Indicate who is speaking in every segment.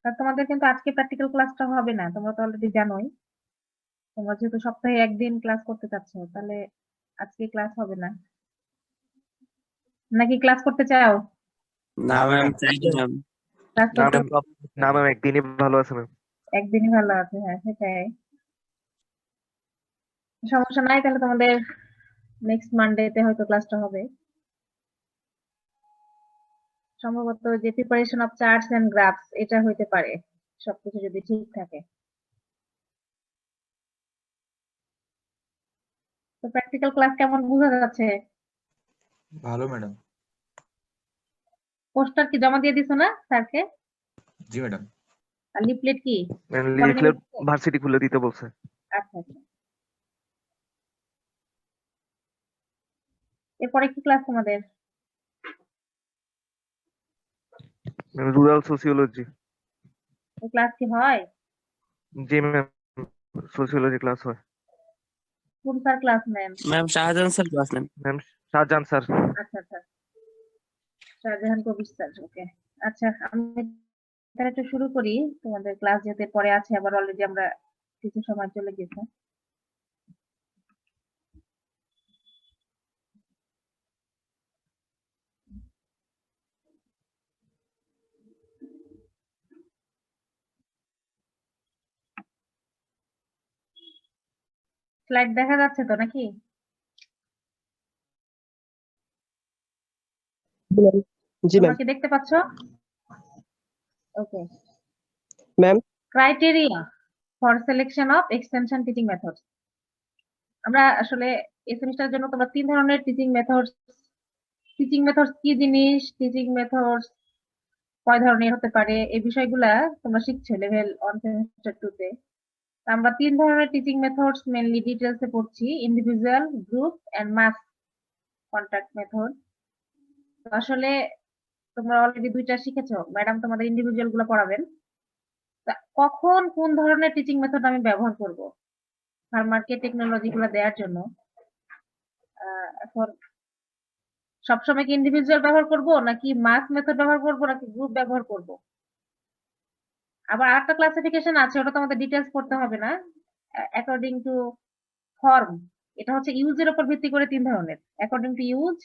Speaker 1: আর তোমাদের কিন্তু আজকে প্র্যাকটিক্যাল ক্লাসটা হবে না, তোমরা তো অলরেডি জানোই। তোমরা যেহেতু সপ্তাহে একদিন ক্লাস করতে চাচ্ছ, তাহলে আজকে ক্লাস হবে না। নাকি ক্লাস করতে চাও?
Speaker 2: না ম্যাম, চাই না ম্যাম।
Speaker 1: ক্লাস
Speaker 3: না
Speaker 1: করতে
Speaker 3: ম্যাম, না ম্যাম, একদিনই ভালো আছে ম্যাম।
Speaker 1: একদিনই ভালো আছে, হ্যাঁ সেটাই। সমস্যা নাই, তাহলে তোমাদের নেক্সট মানডেতে হয়তো ক্লাসটা হবে সম্ভবত। যে preparation of charts and graphs, এটা হইতে পারে সবকিছু যদি ঠিক থাকে। তো প্র্যাকটিক্যাল ক্লাস কেমন বোঝা যাচ্ছে?
Speaker 4: ভালো ম্যাডাম।
Speaker 1: পোস্টার কি জমা দিয়ে দিছো না স্যারকে?
Speaker 4: জি ম্যাডাম।
Speaker 1: আর লিফলেট কি
Speaker 3: ম্যাম,
Speaker 1: পরে নিবে?
Speaker 3: লিফলেট ভার্সিটি খুলে দিতে বলছে।
Speaker 1: আচ্ছা আচ্ছা। এরপরে কি ক্লাস তোমাদের?
Speaker 3: Rural sociology.
Speaker 1: এই ক্লাস কি হয়?
Speaker 3: জি ম্যাম, সোসিওলজি ক্লাস হয়।
Speaker 1: কোন স্যার ক্লাস নেন?
Speaker 2: ম্যাম শাহজাহান স্যার ক্লাস নেন।
Speaker 3: Ma'am, Shahjahan sir.
Speaker 1: আচ্ছা আচ্ছা, শাহজাহান কবির স্যার, ওকে। আচ্ছা, আমি তাহলে একটু শুরু করি। তোমাদের ক্লাস যেতে পরে আছে, আবার অলরেডি আমরা কিছু সময় চলে গেছে। স্লাইড দেখা যাচ্ছে তো নাকি?
Speaker 5: জি
Speaker 1: তোমরা
Speaker 5: ম্যাম।
Speaker 1: কি দেখতে পাচ্ছ? Okay.
Speaker 5: Ma'am,
Speaker 1: criteria for selection of extension teaching methods. আমরা আসলে এই সেমিস্টারের জন্য তোমরা 3 ধরনের টিচিং মেথডস কি জিনিস, টিচিং মেথডস কয় ধরনের হতে পারে, এই বিষয়গুলা তোমরা শিখছো লেভেল 1 সেমিস্টার 2 তে। আমরা 3 ধরনের টিচিং মেথডস মেইনলি ডিটেইলসে পড়ছি: individual, group and mass contact method. আসলে তোমরা অলরেডি 2টা শিখেছো, ম্যাডাম তোমাদের ইন্ডিভিজুয়াল গুলো পড়াবেন। তা কখন কোন ধরনের টিচিং মেথড আমি ব্যবহার করব ফার্মারকে টেকনোলজি গুলো দেওয়ার জন্য? এখন সবসময় কি ইন্ডিভিজুয়াল ব্যবহার করব, নাকি মাস মেথড ব্যবহার করব, নাকি গ্রুপ ব্যবহার করব? আবার আরেকটা ক্লাসিফিকেশন আছে, ওটা তোমাদের ডিটেইলস পড়তে হবে না। অ্যাকর্ডিং টু ফর্ম, এটা হচ্ছে ইউজের উপর ভিত্তি করে 3 ধরনের। According to use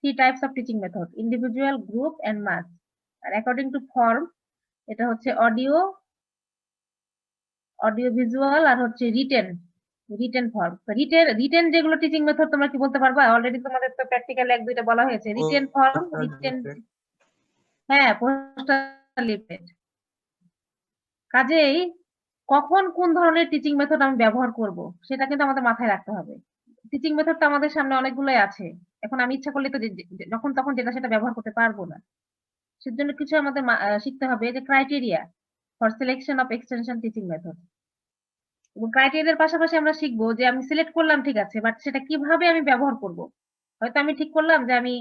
Speaker 1: 3 types of teaching method: individual, group and mass. আর অ্যাকর্ডিং টু ফর্ম, এটা হচ্ছে অডিও ভিজুয়াল, আর হচ্ছে রিটেন ফর্ম। রিটেন যেগুলো টিচিং মেথড, তোমরা কি বলতে পারবা? অলরেডি তোমাদের তো প্র্যাকটিক্যাল 1-2টা বলা হয়েছে। রিটেন ফর্ম, হ্যাঁ পোস্টার লিফলেট। কাজেই কখন কোন ধরনের টিচিং মেথড আমি ব্যবহার করব, সেটা কিন্তু আমাদের মাথায় রাখতে হবে। টিচিং মেথড তো আমাদের সামনে অনেকগুলোই আছে, এখন আমি ইচ্ছা করলে তো যখন তখন যেটা সেটা ব্যবহার করতে পারবো না। সেজন্য কিছু আমাদের শিখতে হবে যে criteria for selection of extension teaching method. এবং ক্রাইটেরিয়ার পাশাপাশি আমরা শিখবো যে আমি সিলেক্ট করলাম, ঠিক আছে, বাট সেটা কিভাবে আমি ব্যবহার করব। হয়তো আমি ঠিক করলাম যে আমি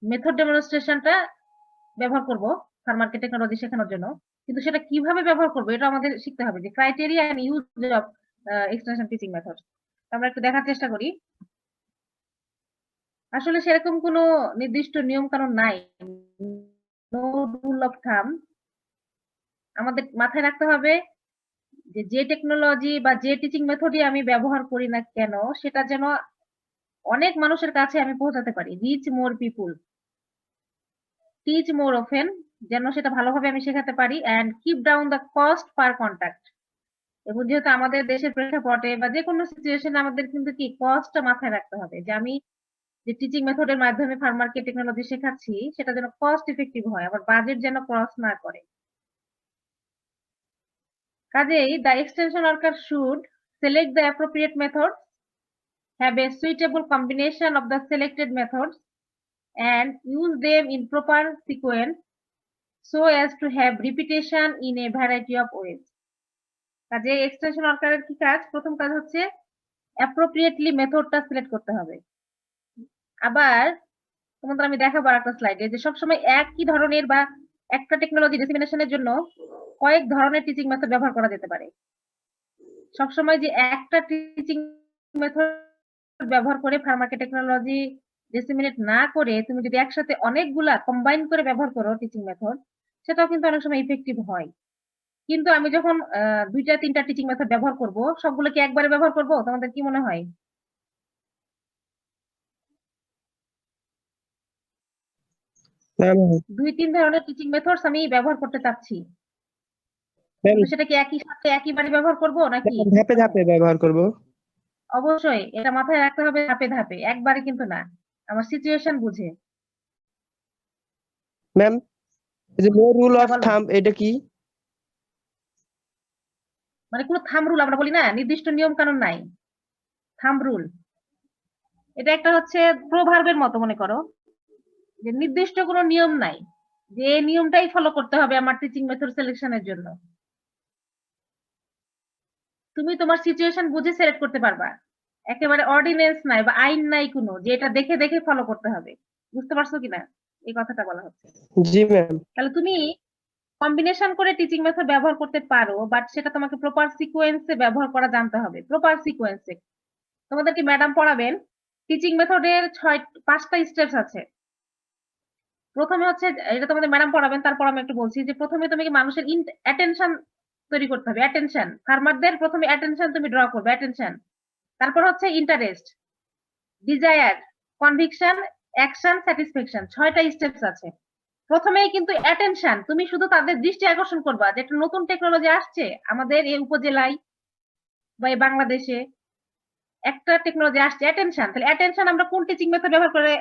Speaker 1: মেথড ডেমনস্ট্রেশনটা ব্যবহার করব ফার্মারকে টেকনোলজি শেখানোর জন্য, কিন্তু সেটা কিভাবে ব্যবহার করব এটা আমাদের শিখতে হবে, যে criteria and use of extension teaching method. আমরা একটু দেখার চেষ্টা করি। আসলে সেরকম কোনো নির্দিষ্ট নিয়ম কানুন নাই, নো রুল অফ থাম। আমাদের মাথায় রাখতে হবে যে যে টেকনোলজি বা যে টিচিং মেথডই আমি ব্যবহার করি না কেন, সেটা যেন অনেক মানুষের কাছে আমি পৌঁছাতে পারি। রিচ মোর পিপুল, টিচ মোর অফেন, যেন সেটা ভালোভাবে আমি শেখাতে পারি। And keep down the cost per contact. এবং যেহেতু আমাদের দেশের প্রেক্ষাপটে বা যে কোনো সিচুয়েশনে আমাদের কিন্তু কি কস্টটা মাথায় রাখতে হবে, যে আমি যে টিচিং মেথডের মাধ্যমে ফার্মারকে টেকনোলজি শেখাচ্ছি সেটা যেন কস্ট ইফেক্টিভ হয়, আবার বাজেট যেন ক্রস না করে। কাজেই the extension worker should select the appropriate methods, have a suitable combination of the selected methods, and use them in proper sequence so as to have repetition in a variety of ways. কাজে extension ওয়ার্কারের কি কাজ? প্রথম কাজ হচ্ছে appropriately মেথডটা select করতে হবে। আবার তোমাদের আমি দেখাবো একটা স্লাইডে যে সবসময় একই ধরনের বা একটা টেকনোলজি ডিসিমিনেশনের জন্য কয়েক ধরনের টিচিং মেথড ব্যবহার করা যেতে পারে। সবসময় যে একটা টিচিং মেথড ব্যবহার করে ফার্মাকে টেকনোলজি ডিসিমিনেট না করে তুমি যদি একসাথে অনেকগুলা কম্বাইন করে ব্যবহার করো টিচিং মেথড, সেটাও কিন্তু অনেক সময় ইফেক্টিভ হয়। কিন্তু আমি যখন ২টা-৩টা টিচিং মেথড ব্যবহার করব, সবগুলো কি একবারে ব্যবহার করব? তোমাদের কি মনে হয়?
Speaker 5: ম্যাম
Speaker 1: ২-৩ ধরনের টিচিং মেথডস আমি ব্যবহার করতে চাচ্ছি।
Speaker 5: ম্যাম
Speaker 1: কিন্তু সেটা কি একই সাথে একইবারে ব্যবহার করব নাকি?
Speaker 5: ধাপে ধাপে ব্যবহার করব।
Speaker 1: অবশ্যই এটা মাথায় রাখতে হবে ধাপে ধাপে, একবারে কিন্তু না। আমার সিচুয়েশন বুঝে।
Speaker 5: ম্যাম এই যে নো রুল
Speaker 1: হ্যাঁ,
Speaker 5: অফ
Speaker 1: বলো।
Speaker 5: থাম্ব এটা কি?
Speaker 1: মানে কোনো থাম্ব রুল আমরা বলি না, নির্দিষ্ট নিয়ম কানুন নাই। থাম্ব রুল এটা একটা হচ্ছে প্রভার্বের মতো মনে করো, যে নির্দিষ্ট কোনো নিয়ম নাই, যে এই নিয়মটাই ফলো করতে হবে আমার টিচিং মেথড সিলেকশনের জন্য। তুমি তোমার সিচুয়েশন বুঝে সিলেক্ট করতে পারবা। একেবারে অর্ডিন্যান্স নাই বা আইন নাই কোনো, যে এটা দেখে দেখে ফলো করতে হবে। বুঝতে পারছো কিনা এই কথাটা বলা হচ্ছে?
Speaker 5: জি ম্যাম।
Speaker 1: তাহলে তুমি কম্বিনেশন করে টিচিং মেথড ব্যবহার করতে পারো, বাট সেটা তোমাকে প্রপার সিকোয়েন্সে ব্যবহার করা জানতে হবে। প্রপার সিকোয়েন্সে তোমাদেরকে ম্যাডাম পড়াবেন, টিচিং মেথডের 5টা স্টেপস আছে। প্রথমে হচ্ছে, এটা তোমাদের ম্যাডাম পড়াবেন, তারপর আমি একটু বলছি যে প্রথমে তুমি মানুষের অ্যাটেনশন তৈরি করতে হবে। অ্যাটেনশন, ফার্মারদের প্রথমে অ্যাটেনশন তুমি ড্র করবে, অ্যাটেনশন। তারপর হচ্ছে interest, desire, conviction, action, satisfaction. 6টা স্টেপস আছে। প্রথমেই কিন্তু অ্যাটেনশন, তুমি শুধু তাদের দৃষ্টি আকর্ষণ করবা যে একটা নতুন টেকনোলজি আসছে আমাদের এই উপজেলায় বা এই বাংলাদেশে, একটা টেকনোলজি আসছে, অ্যাটেনশন। তাহলে অ্যাটেনশন আমরা কোন টিচিং মেথড ব্যবহার করে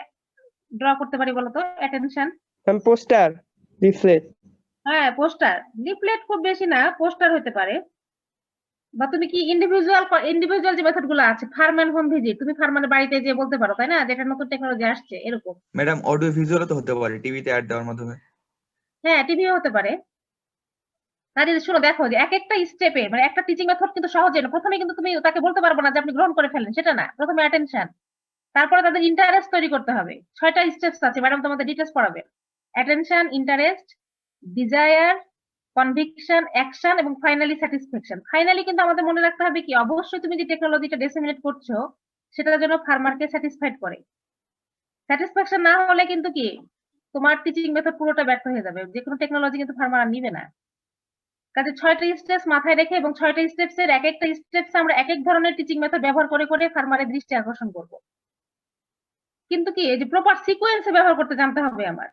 Speaker 1: ড্র করতে পারি বলতো? Attention
Speaker 5: ma'am poster, leaflet.
Speaker 1: হ্যাঁ, পোস্টার, লিফলেট খুব বেশি না, পোস্টার হতে পারে। বা তুমি কি ইন্ডিভিজুয়াল যে মেথড গুলো আছে, ফার্ম এন্ড হোম ভিজিট, তুমি ফার্মারের বাড়িতে যেয়ে বলতে পারো, তাই না, যে একটা নতুন টেকনোলজি আসছে এরকম।
Speaker 4: ম্যাডাম অডিও ভিজুয়ালও তো হতে পারে টিভিতে অ্যাড দেওয়ার মাধ্যমে।
Speaker 1: হ্যাঁ, টিভিও হতে পারে। তাহলে শোনো, দেখো যে এক একটা স্টেপে মানে একটা টিচিং মেথড কিন্তু সহজে না। প্রথমে কিন্তু তুমি তাকে বলতে পারবো না যে আপনি গ্রহণ করে ফেলেন, সেটা না। প্রথমে অ্যাটেনশন, তারপরে তাদের ইন্টারেস্ট তৈরি করতে হবে। 6টা স্টেপস আছে, ম্যাডাম তোমাদের ডিটেলস পড়াবে। Attention, interest, desire, conviction, action এবং ফাইনালি স্যাটিসফ্যাকশন। ফাইনালি কিন্তু আমাদের মনে রাখতে হবে কি, অবশ্যই তুমি যে টেকনোলজিটা ডিসেমিনেট করছো সেটার জন্য ফার্মারকে স্যাটিসফাইড করে। স্যাটিসফ্যাকশন না হলে কিন্তু কি তোমার টিচিং মেথড পুরোটা ব্যর্থ হয়ে যাবে। যে কোনো টেকনোলজি কিন্তু ফার্মার আর নিবে না। কাজে 6টা স্টেপস মাথায় রেখে এবং 6টা স্টেপসের এক একটা স্টেপস আমরা এক এক ধরনের টিচিং মেথড ব্যবহার করে করে ফার্মারের দৃষ্টি আকর্ষণ করব। কিন্তু কি এই যে প্রপার সিকোয়েন্সে ব্যবহার করতে জানতে হবে আমার।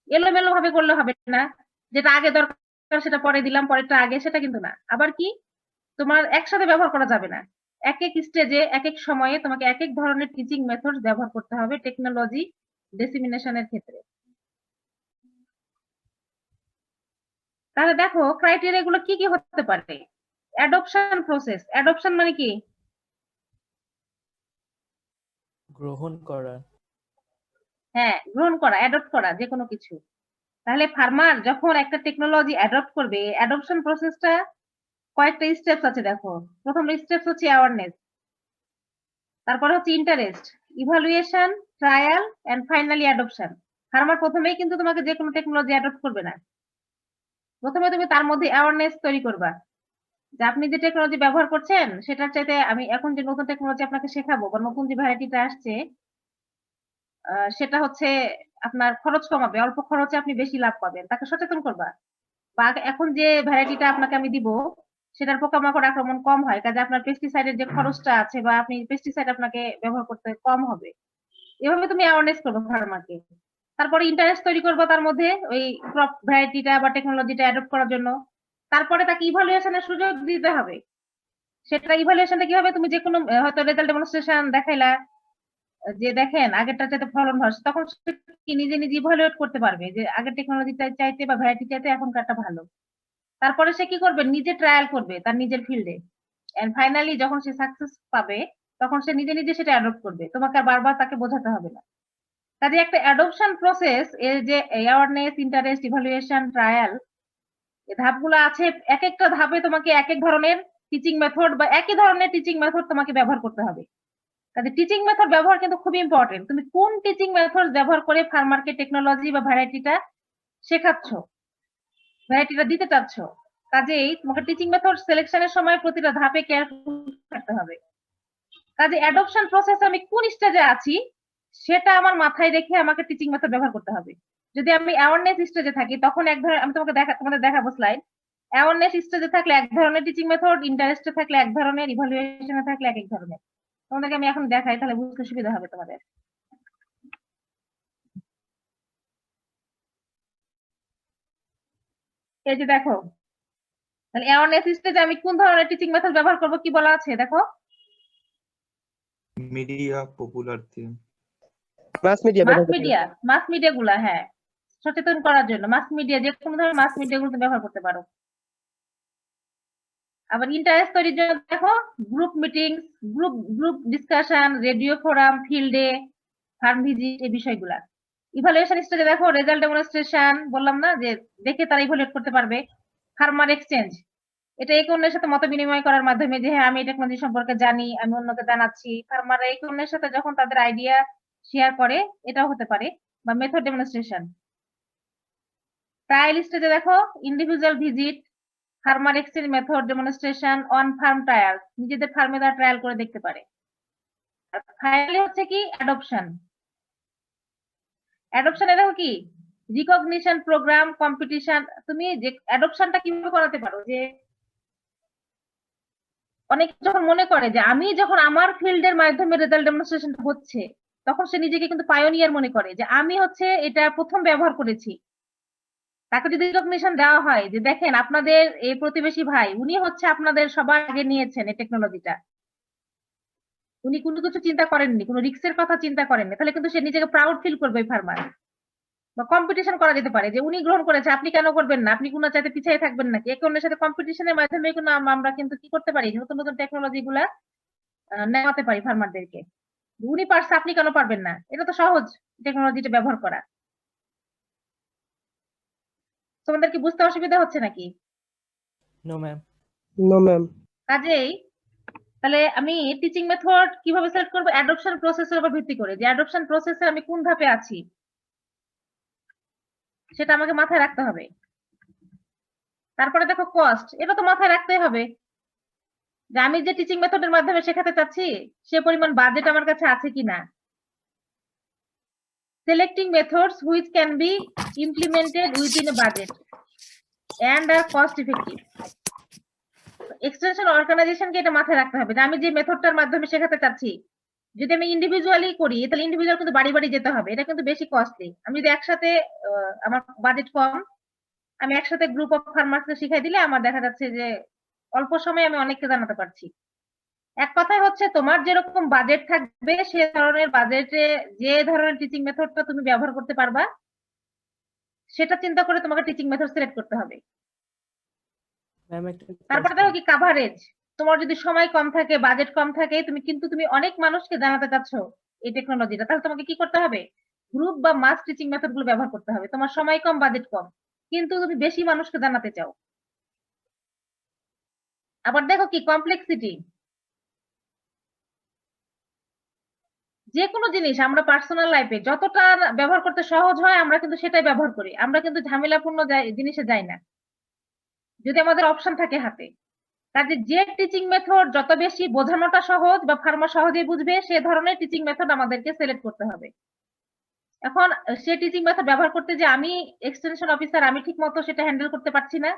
Speaker 1: এলোমেলো ভাবে করলে হবে না, যেটা আগে দরকার সেটা পরে দিলাম, পরেরটা আগে, সেটা কিন্তু না। আবার কি তোমার একসাথে ব্যবহার করা যাবে না। এক এক স্টেজে এক এক সময়ে তোমাকে এক এক ধরনের টিচিং মেথড ব্যবহার করতে হবে টেকনোলজি ডিসেমিনেশনের ক্ষেত্রে। তাহলে দেখো ক্রাইটেরিয়া গুলো কি কি হতে পারে। অ্যাডপশন প্রসেস, অ্যাডপশন মানে কি?
Speaker 6: গ্রহণ করা।
Speaker 1: হ্যাঁ, গ্রহণ করা, অ্যাডপ্ট করা যে কোনো কিছু। তাহলে ফার্মার যখন একটা টেকনোলজি অ্যাডপ্ট করবে, অ্যাডপশন প্রসেসটা কয়েকটা স্টেপস আছে দেখো। প্রথম স্টেপস হচ্ছে অ্যাওয়ারনেস, তারপরে হচ্ছে interest, evaluation, trial and finally adoption. Farmer প্রথমেই কিন্তু তোমাকে যে কোনো টেকনোলজি অ্যাডপ্ট করবে না। প্রথমে তুমি তার মধ্যে অ্যাওয়ারনেস তৈরি করবা যে আপনি যে টেকনোলজি ব্যবহার করছেন সেটার চাইতে আমি এখন যে নতুন টেকনোলজি আপনাকে শেখাবো বা নতুন যে ভ্যারাইটিটা আসছে সেটা হচ্ছে আপনার খরচ কমাবে, অল্প খরচে আপনি বেশি লাভ পাবেন, তাকে সচেতন করবা। বা এখন যে ভ্যারাইটিটা আপনাকে আমি দিব সেটার পোকামাকড় আক্রমণ কম হয়, কাজে আপনার পেস্টিসাইডের যে খরচটা আছে বা আপনি পেস্টিসাইড আপনাকে ব্যবহার করতে কম হবে। এভাবে তুমি অ্যাওয়ারনেস করবে ফার্মারকে। তারপরে ইন্টারেস্ট তৈরি করবো তার মধ্যে ওই ক্রপ ভ্যারাইটিটা বা টেকনোলজিটা অ্যাডপ্ট করার জন্য। তারপরে তাকে ইভালুয়েশনের সুযোগ দিতে হবে। সেটা ইভালুয়েশনটা কি হবে, তুমি যে কোনো হয়তো রেজাল্ট ডেমনস্ট্রেশন দেখাইলা যে দেখেন আগেরটা চাইতে ফলন হয়, তখন সে কি নিজে নিজে ইভালুয়েট করতে পারবে যে আগের টেকনোলজিটা চাইতে বা ভ্যারাইটি চাইতে এখনকারটা ভালো। তারপরে সে কি করবে, নিজে ট্রায়াল করবে তার নিজের ফিল্ডে, এন্ড ফাইনালি যখন সে সাকসেস পাবে তখন সে নিজে নিজে সেটা অ্যাডপ্ট করবে, তোমাকে আর বারবার তাকে বোঝাতে হবে না। কাজে একটা অ্যাডপশন প্রসেস এর যে অ্যাওয়ারনেস, ইন্টারেস্ট, ইভালুয়েশন, ট্রায়াল, এই ধাপগুলো আছে। এক একটা ধাপে তোমাকে এক এক ধরনের টিচিং মেথড বা একই ধরনের টিচিং মেথড তোমাকে ব্যবহার করতে হবে। কাজে টিচিং মেথড ব্যবহার কিন্তু খুবই ইম্পর্টেন্ট। তুমি কোন টিচিং মেথড ব্যবহার করে ফার্মারকে টেকনোলজি বা ভ্যারাইটিটা শেখাচ্ছ, ভ্যারাইটিটা দিতে চাচ্ছ, কাজেই তোমাকে টিচিং মেথড সিলেকশনের সময় প্রতিটা ধাপে কেয়ারফুল থাকতে হবে। কাজে অ্যাডপশন প্রসেস আমি কোন স্টেজে আছি সেটা আমার মাথায় রেখে আমাকে টিচিং মেথড ব্যবহার করতে হবে। যদি আমি অ্যাওয়ারনেস স্টেজে থাকি তখন এক ধরনের, আমি তোমাদের দেখাবো স্লাইড। অ্যাওয়ারনেস স্টেজে থাকলে এক ধরনের টিচিং মেথড, ইন্টারেস্টে থাকলে এক ধরনের, ইভালুয়েশনে থাকলে এক ধরনের। তোমাদেরকে আমি এখন দেখাই, তাহলে বুঝতে সুবিধা হবে তোমাদের। এই যে দেখো, তাহলে অ্যাওয়ারনেস স্টেজে আমি কোন ধরনের টিচিং মেথড ব্যবহার করব কি বলা আছে দেখো।
Speaker 4: Media popular theme.
Speaker 5: Mass media
Speaker 1: mass media গুলা, হ্যাঁ, সচেতন করার জন্য মাস মিডিয়া, যে কোনো ধরনের মাস মিডিয়া গুলো ব্যবহার করতে পারো। আবার ইন্টারেস্ট তৈরির জন্য দেখো group meeting, group discussion, radio forum, field day, farm visit, এই বিষয়গুলা। ইভালুয়েশন স্টেজে দেখো রেজাল্ট ডেমনস্ট্রেশন, বললাম না যে দেখে তারা ইভালুয়েট করতে পারবে। ফার্মার এক্সচেঞ্জ, এটা একে অন্যের সাথে মত বিনিময় করার মাধ্যমে যে হ্যাঁ আমি এই টেকনোলজি সম্পর্কে জানি, আমি অন্যকে জানাচ্ছি। ফার্মাররা একে অন্যের সাথে যখন তাদের আইডিয়া শেয়ার করে, এটাও হতে পারে। বা মেথড ডেমনস্ট্রেশন। ট্রায়াল স্টেজে দেখো individual visit, farmer exchange, method demonstration, on farm trial, নিজেদের ফার্মে তারা ট্রায়াল করে দেখতে পারে। আর ফাইনালি হচ্ছে কি অ্যাডপশন। অ্যাডপশনে দেখো কি রিকগনিশন প্রোগ্রাম, কম্পিটিশন। তুমি যে অ্যাডপশনটা কিভাবে করাতে পারো, যে অনেকে যখন মনে করে যে আমি যখন আমার ফিল্ডের মাধ্যমে রেজাল্ট ডেমনস্ট্রেশন হচ্ছে, তখন সে নিজেকে কিন্তু পায়োনিয়ার মনে করে যে আমি হচ্ছে এটা প্রথম ব্যবহার করেছি। তাকে যদি রিকগনিশন দেওয়া হয় যে দেখেন আপনাদের এই প্রতিবেশী ভাই, উনি হচ্ছে আপনাদের সবার আগে নিয়েছেন এই টেকনোলজিটা, উনি কোনো কিছু চিন্তা করেননি, কোনো রিস্কের কথা চিন্তা করেননি, তাহলে কিন্তু সে নিজেকে প্রাউড ফিল করবে ফার্মার। বা কম্পিটিশন করা যেতে পারে যে উনি গ্রহণ করেছে, আপনি কেন করবেন না, আপনি কোনো চাইতে পিছিয়ে থাকবেন নাকি। একে অন্যের সাথে কম্পিটিশনের মাধ্যমে কিন্তু আমরা কিন্তু কি করতে পারি, নতুন নতুন টেকনোলজি গুলা নেওয়াতে পারি ফার্মারদেরকে। উনি পারছে, আপনি কেন পারবেন না, এটা তো সহজ টেকনোলজিটা ব্যবহার করা। তোমাদের কি বুঝতে অসুবিধা হচ্ছে নাকি?
Speaker 6: No ma'am.
Speaker 5: No ma'am.
Speaker 1: কাজেই তাহলে আমি টিচিং মেথড কিভাবে সিলেক্ট করবো, অ্যাডপশন প্রসেসের উপর ভিত্তি করে, যে অ্যাডপশন প্রসেসে আমি কোন ধাপে আছি সেটা আমাকে মাথায় রাখতে হবে। তারপরে দেখো কস্ট, এটা তো মাথায় রাখতেই হবে যে আমি যে টিচিং মেথডের মাধ্যমে শেখাতে চাচ্ছি সে পরিমাণ বাজেট আমার কাছে আছে কিনা। Selecting methods which can be implemented within a budget and are cost effective. Extension অর্গানাইজেশনকে এটা মাথায় রাখতে হবে যে আমি যে মেথডটার মাধ্যমে শেখাতে চাচ্ছি, যদি আমি ইন্ডিভিজুয়ালি করি তাহলে ইন্ডিভিজুয়াল কিন্তু বাড়ি বাড়ি যেতে হবে, এটা কিন্তু বেশি কস্টলি। আমি যদি একসাথে আমার বাজেট কম, আমি একসাথে গ্রুপ অফ ফার্মার্সকে শিখাই দিলে আমার দেখা যাচ্ছে যে অল্প সময়ে আমি অনেককে জানাতে পারছি। এক কথায় হচ্ছে তোমার যেরকম বাজেট থাকবে সে ধরনের বাজেটে যে ধরনের টিচিং মেথডটা তুমি ব্যবহার করতে পারবা সেটা চিন্তা করে তোমাকে টিচিং মেথড সিলেক্ট করতে হবে।
Speaker 6: ম্যাম একটা
Speaker 1: তারপরে দেখো কি কাভারেজ, তোমার যদি সময় কম থাকে, বাজেট কম থাকে, তুমি অনেক মানুষকে জানাতে চাচ্ছ এই টেকনোলজিটা, তাহলে তোমাকে কি করতে হবে, গ্রুপ বা মাস টিচিং মেথড গুলো ব্যবহার করতে হবে। তোমার সময় কম, বাজেট কম, কিন্তু তুমি বেশি মানুষকে জানাতে চাও। আবার দেখো কি কমপ্লেক্সিটি, যে কোনো জিনিস আমরা পার্সোনাল লাইফে যতটা ব্যবহার করতে সহজ হয় আমরা কিন্তু সেটাই ব্যবহার করি, আমরা কিন্তু ঝামেলাপূর্ণ জিনিসে যাই না যদি আমাদের অপশন থাকে হাতে। কাজে যে টিচিং মেথড যত বেশি বোঝানোটা সহজ বা ফার্মার সহজেই বুঝবে সে ধরনের টিচিং মেথড আমাদেরকে সিলেক্ট করতে হবে। এখন সে টিচিং মেথড ব্যবহার করতে যে আমি এক্সটেনশন অফিসার, আমি ঠিক মতো সেটা হ্যান্ডেল করতে পারছি না,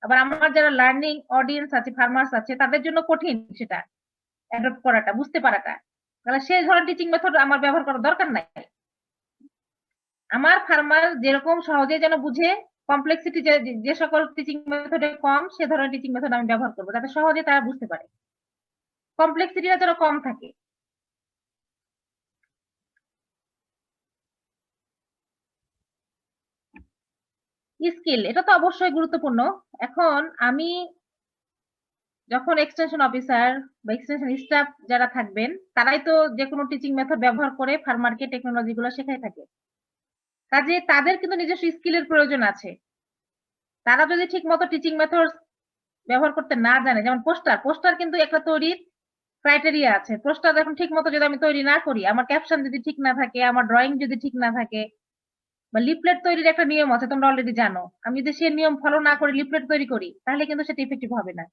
Speaker 1: আবার আমার যারা লার্নিং অডিয়েন্স আছে, ফার্মার্স আছে, তাদের জন্য কঠিন সেটা অ্যাডপ্ট করাটা, বুঝতে পারাটা, তাহলে সেই ধরনের টিচিং মেথড আমার ব্যবহার করার দরকার নাই। আমার ফার্মার যেরকম সহজে যেন বুঝে, কমপ্লেক্সিটি যে সকল টিচিং মেথডে কম সে ধরনের টিচিং মেথড আমি ব্যবহার করবো যাতে সহজে তারা বুঝতে পারে, কমপ্লেক্সিটিটা যেন কম থাকে। স্কিল, এটা তো অবশ্যই গুরুত্বপূর্ণ। এখন আমি যখন এক্সটেনশন অফিসার বা এক্সটেনশন স্টাফ যারা থাকবেন তারাই তো যে কোনো টিচিং মেথড ব্যবহার করে ফার্মারকে টেকনোলজি গুলো শেখাই থাকে, কাজে তাদের কিন্তু নিজস্ব স্কিলের প্রয়োজন আছে। তারা যদি ঠিক মতো টিচিং মেথড ব্যবহার করতে না জানে, যেমন পোস্টার কিন্তু একটা তৈরির ক্রাইটেরিয়া আছে। পোস্টার যখন ঠিক মতো যদি আমি তৈরি না করি, আমার ক্যাপশন যদি ঠিক না থাকে, আমার ড্রয়িং যদি ঠিক না থাকে, বা লিফলেট তৈরির একটা নিয়ম আছে তোমরা অলরেডি জানো, আমি যদি সেই নিয়ম ফলো না করে লিফলেট তৈরি করি তাহলে কিন্তু সেটা ইফেক্টিভ হবে না।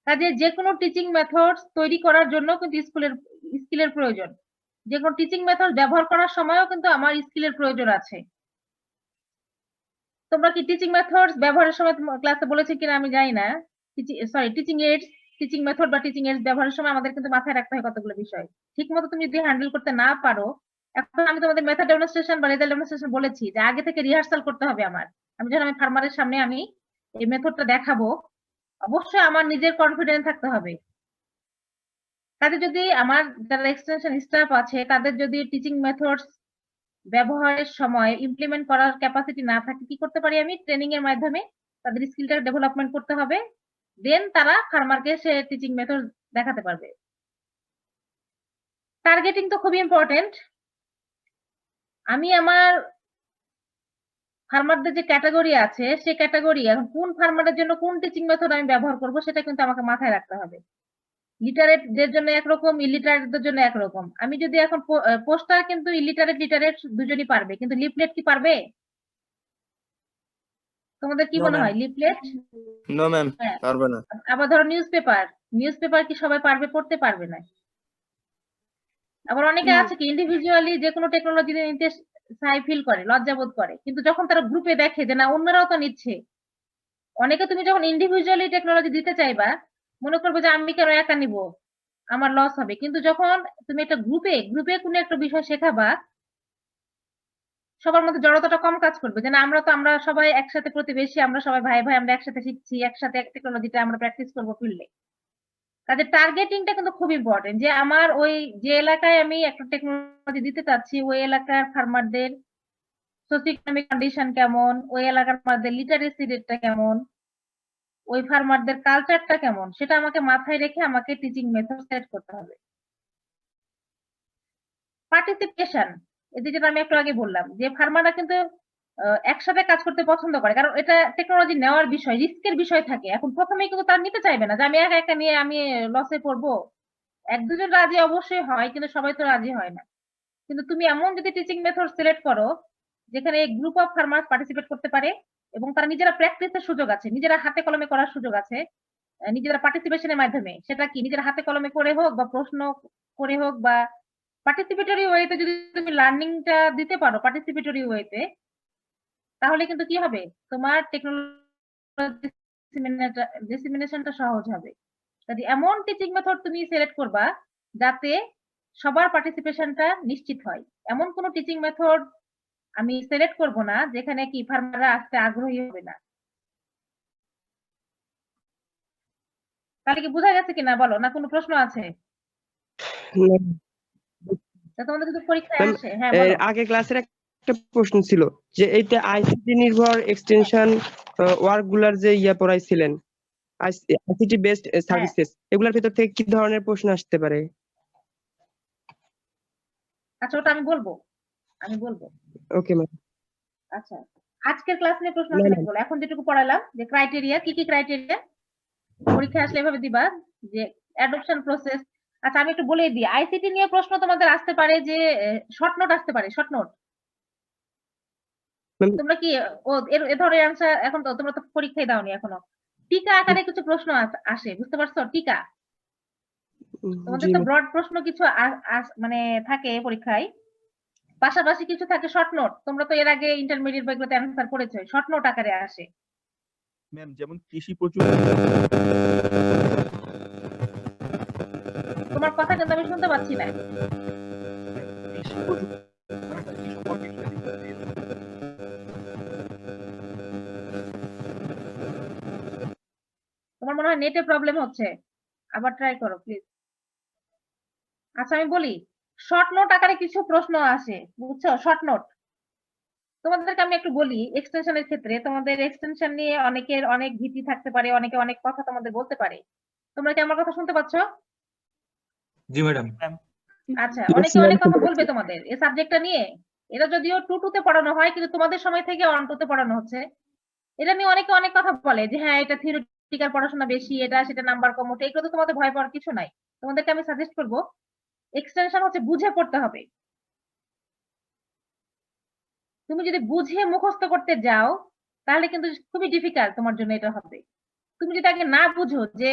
Speaker 1: কাজে যে কোনো টিচিং মেথড তৈরি করার জন্য কিন্তু স্কিলের প্রয়োজন, যে কোনো টিচিং মেথড ব্যবহার করার সময়ও কিন্তু আমার স্কিলের প্রয়োজন আছে। তোমরা কি টিচিং মেথডস ব্যবহারের সময় ক্লাসে বলেছি কিনা আমি জানি না। টিচিং এইডস, টিচিং মেথড বা টিচিং এইডস ব্যবহারের সময় আমাদের কিন্তু মাথায় রাখতে হয় কতগুলো বিষয়। ঠিকমতো তুমি যদি হ্যান্ডেল করতে না পারো, এখন আমি তোমাদের মেথড ডেমনস্ট্রেশন বা রেজাল্ট ডেমনস্ট্রেশন বলেছি যে আগে থেকে রিহার্সাল করতে হবে আমার। আমি যখন আমি ফার্মারের সামনে আমি এই মেথডটা দেখাবো, অবশ্যই আমার নিজের কনফিডেন্স থাকতে হবে। তাদের যদি আমার যারা এক্সটেনশন স্টাফ আছে তাদের যদি টিচিং মেথডস ব্যবহারের সময় ইমপ্লিমেন্ট করার ক্যাপাসিটি না থাকে, কি করতে পারি আমি? ট্রেনিং এর মাধ্যমে তাদের স্কিলটা ডেভেলপমেন্ট করতে হবে, দেন তারা ফার্মারকে সে টিচিং মেথড দেখাতে পারবে। টার্গেটিং তো খুবই ইম্পর্টেন্ট। আমি আমার ফার্মারদের যে ক্যাটাগরি আছে সেই ক্যাটাগরি এখন কোন ফার্মারের জন্য কোন টিচিং মেথড আমি ব্যবহার করব সেটা কিন্তু আমাকে মাথায় রাখতে হবে। লিটারেটদের জন্য একরকম, ইলিটারেটদের জন্য একরকম। আমি যদি এখন পোস্টার কিন্তু ইলিটারেট লিটারেট দুজনই পারবে, কিন্তু লিফলেট কি পারবে? তোমাদের কি
Speaker 6: No,
Speaker 1: মনে
Speaker 6: ma'am.
Speaker 1: হয় লিফলেট?
Speaker 7: নো ম্যাম
Speaker 1: হ্যাঁ।
Speaker 7: পারবে না।
Speaker 1: আবার ধরো নিউজ পেপার কি সবাই পারবে? পড়তে পারবে না। আবার অনেকে আছে কি ইন্ডিভিজুয়ালি যে কোনো টেকনোলজি নিতে সাই ফিল করে, লজ্জাবোধ করে, কিন্তু যখন তারা গ্রুপে দেখে যে না অন্যরাও তো নিচ্ছে, অনেকে তুমি যখন ইন্ডিভিজুয়ালি টেকনোলজি দিতে চাইবা মনে করবে যে আমি কেন একা নিব, আমার লস হবে। কিন্তু যখন তুমি একটা গ্রুপে কোনো একটা বিষয় শেখাবা, সবার মধ্যে জড়তাটা কম কাজ করবে যে না আমরা সবাই একসাথে প্রতিবেশী, আমরা সবাই ভাই ভাই, আমরা একসাথে শিখছি, একসাথে টেকনোলজিটা আমরা প্র্যাকটিস করবো ফিল্ডে। তাদের টার্গেটিংটা কিন্তু খুব ইম্পর্টেন্ট যে আমার ওই যে এলাকায় আমি একটা টেকনোলজি দিতে চাচ্ছি ওই এলাকার ফার্মারদের সোসিওইকোনমিক কন্ডিশন কেমন, ওই এলাকার ফার্মারদের লিটারেসি রেটটা কেমন, ওই ফার্মারদের কালচারটা কেমন, সেটা আমাকে মাথায় রেখে আমাকে টিচিং মেথড সেট করতে হবে। পার্টিসিপেশন, এতে যেটা আমি একটু আগে বললাম যে ফার্মাররা কিন্তু একসাথে কাজ করতে পছন্দ করে, কারণ এটা টেকনোলজি নেওয়ার বিষয়, রিস্কের বিষয় থাকে। এখন প্রথমেই কিন্তু তারা নিতে চাইবে না যে আমি একা একা নিয়ে আমি লসে পড়বো। এক দুজন রাজি অবশ্যই হয়, কিন্তু সবাই তো রাজি হয় না। কিন্তু তুমি এমন যদি টিচিং মেথড সিলেক্ট করো যেখানে গ্রুপ অফ ফার্মার পার্টিসিপেট করতে পারে এবং তারা নিজেরা প্র্যাকটিসের সুযোগ আছে, নিজেরা হাতে কলমে করার সুযোগ আছে, নিজেরা পার্টিসিপেশনের মাধ্যমে, সেটা কি নিজেরা হাতে কলমে করে হোক বা প্রশ্ন করে হোক বা পার্টিসিপেটরি ওয়েতে যদি তুমি লার্নিংটা দিতে পারো পার্টিসিপেটরি ওয়েতে, তাহলে কিন্তু কি হবে? তোমার টেকনোলজি ডিসিমিনেশনটা সহজ হবে। কাজে এমন টিচিং মেথড তুমি সিলেক্ট করবা যাতে সবার পার্টিসিপেশনটা নিশ্চিত হয়। এমন কোন টিচিং মেথড আমি সিলেক্ট করব না যেখানে কি ফার্মাররা আসতে আগ্রহী হবে না। তাহলে কি বোঝা গেছে কিনা বলো, না কোনো প্রশ্ন আছে? তা তোমাদের যদি পরীক্ষায়
Speaker 5: Ma'am,
Speaker 1: আসে, হ্যাঁ বলো।
Speaker 5: আগে ক্লাসের একটা প্রশ্ন ছিল যে এইটা আইসিটি নির্ভর এক্সটেনশন ওয়ার্ক গুলার যে পড়াইছিলেন, আইসিটি বেসড সার্ভিসেস, এগুলোর ভিতর থেকে কি ধরনের প্রশ্ন আসতে পারে?
Speaker 1: আচ্ছা ওটা আমি বলবো।
Speaker 5: Okay ma'am.
Speaker 1: আচ্ছা আজকের ক্লাস নিয়ে প্রশ্ন
Speaker 5: না,
Speaker 1: আসলে
Speaker 5: না।
Speaker 1: বলো। এখন যেটুকু পড়ালাম যে ক্রাইটেরিয়া, কি কি ক্রাইটেরিয়া পরীক্ষা আসলে এভাবে দিবা যে অ্যাডপশন প্রসেস। আচ্ছা আমি একটু বলে দিই, আইসিটি নিয়ে প্রশ্ন তোমাদের আসতে পারে যে শর্ট নোট আসতে পারে, শর্ট নোট।
Speaker 5: Ma'am,
Speaker 1: তোমরা কি এ ধরনের অ্যান্সার এখন তো তোমরা তো পরীক্ষায় দাওনি এখনো, টিকা আকারে কিছু প্রশ্ন আসে, বুঝতে পারছো? টিকা তোমাদের
Speaker 5: জি
Speaker 1: তো
Speaker 5: ম্যাম।
Speaker 1: ব্রড প্রশ্ন কিছু মানে থাকে পরীক্ষায়, পাশাপাশি কিছু থাকে শর্ট নোট। তোমরা তো এর আগে ইন্টারমিডিয়েট বা এগুলোতে অ্যান্সার করেছো, শর্ট নোট আকারে আসে।
Speaker 7: ম্যাম যেমন কৃষি প্রযুক্তি,
Speaker 1: তোমার কথা কিন্তু আমি শুনতে পাচ্ছি না।
Speaker 7: কৃষি প্রযুক্তি সম্পর্কে একটু জানি।
Speaker 1: তোমার মনে হয় নেটে প্রবলেম হচ্ছে, আবার ট্রাই করো প্লিজ। আচ্ছা আমি বলি, শর্ট নোট আকারে কিছু প্রশ্ন আসে, বুঝছো? শর্ট নোট তোমাদেরকে আমি একটু বলি। এক্সটেনশনের ক্ষেত্রে তোমাদের এক্সটেনশন নিয়ে অনেকের অনেক ভীতি থাকতে পারে, অনেকে অনেক কথা তোমাদের বলতে পারে। তোমরা কি আমার কথা শুনতে পাচ্ছ?
Speaker 4: জি ম্যাডাম।
Speaker 1: আচ্ছা অনেকে অনেক কথা বলবে তোমাদের এই সাবজেক্টটা নিয়ে। এটা যদিও 2 তে পড়ানো হয়, কিন্তু তোমাদের সময় থেকে 1 তে পড়ানো হচ্ছে। এটা নিয়ে অনেকে অনেক কথা বলে যে হ্যাঁ এটা থিওরিটিক্যাল পড়াশোনা বেশি, এটা সেটা নাম্বার কম ওঠে। এগুলো তো তোমাদের ভয় পাওয়ার কিছু নাই। তোমাদেরকে আমি সাজেস্ট করবো এক্সটেনশন হচ্ছে বুঝে পড়তে হবে। তুমি যদি বুঝে মুখস্থ করতে যাও তাহলে কিন্তু খুবই ডিফিকাল্ট তোমার জন্য এটা হবে। তুমি যদি আগে না বুঝো যে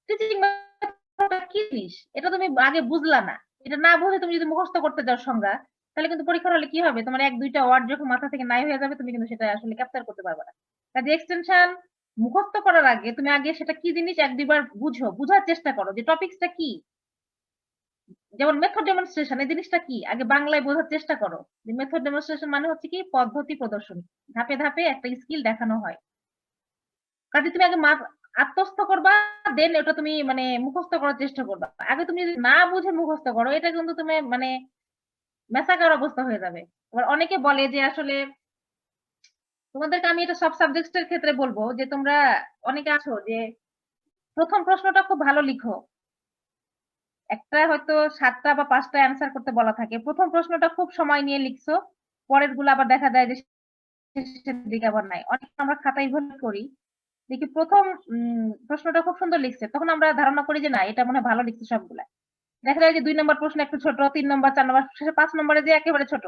Speaker 1: টিচিং মেথড কি জিনিস, এটা তুমি আগে বুঝলা না, এটা না বুঝে তুমি যদি মুখস্থ করতে যাও সংজ্ঞা, তাহলে কিন্তু পরীক্ষার হলে কি হবে, তোমার এক দুইটা ওয়ার্ড যখন মাথা থেকে নাই হয়ে যাবে, তুমি কিন্তু সেটা আসলে ক্যাপচার করতে পারবে না। কাজে এক্সটেনশন মুখস্থ করার আগে তুমি আগে সেটা কি জিনিস এক দুইবার বুঝার চেষ্টা করো যে টপিকসটা কি। যেমন মেথড ডেমনস্ট্রেশন, এই জিনিসটা কি আগে বাংলায় বোঝার চেষ্টা করো যে মেথড ডেমনস্ট্রেশন মানে হচ্ছে কি পদ্ধতি প্রদর্শন, ধাপে ধাপে একটা স্কিল দেখানো হয়। কাজে তুমি আগে আত্মস্থ করবা, দেন ওটা তুমি মানে মুখস্থ করার চেষ্টা করবা। আগে তুমি যদি না বুঝে মুখস্থ করো, এটা কিন্তু তুমি মানে মেসাকার অবস্থা হয়ে যাবে। এবার অনেকে বলে যে আসলে তোমাদেরকে আমি এটা সব সাবজেক্টের ক্ষেত্রে বলবো যে তোমরা অনেকে আছো যে প্রথম প্রশ্নটা খুব ভালো লিখো, একটা হয়তো 7টা বা 5টা অ্যান্সার করতে বলা থাকে, প্রথম প্রশ্নটা খুব সময় নিয়ে লিখছো, পরের গুলো আবার দেখা যায় যে শেষের দিকে আবার নাই। অনেক আমরা খাতায় ভুল করি, দেখি প্রথম প্রশ্নটা খুব সুন্দর লিখছে, তখন আমরা ধারণা করি যে না এটা মনে হয় ভালো লিখছে সবগুলা। দেখা যায় যে 2 নম্বর প্রশ্ন একটু ছোট, 3 নম্বর 4 নম্বর, শেষে 5 নম্বরে যে একেবারে ছোট,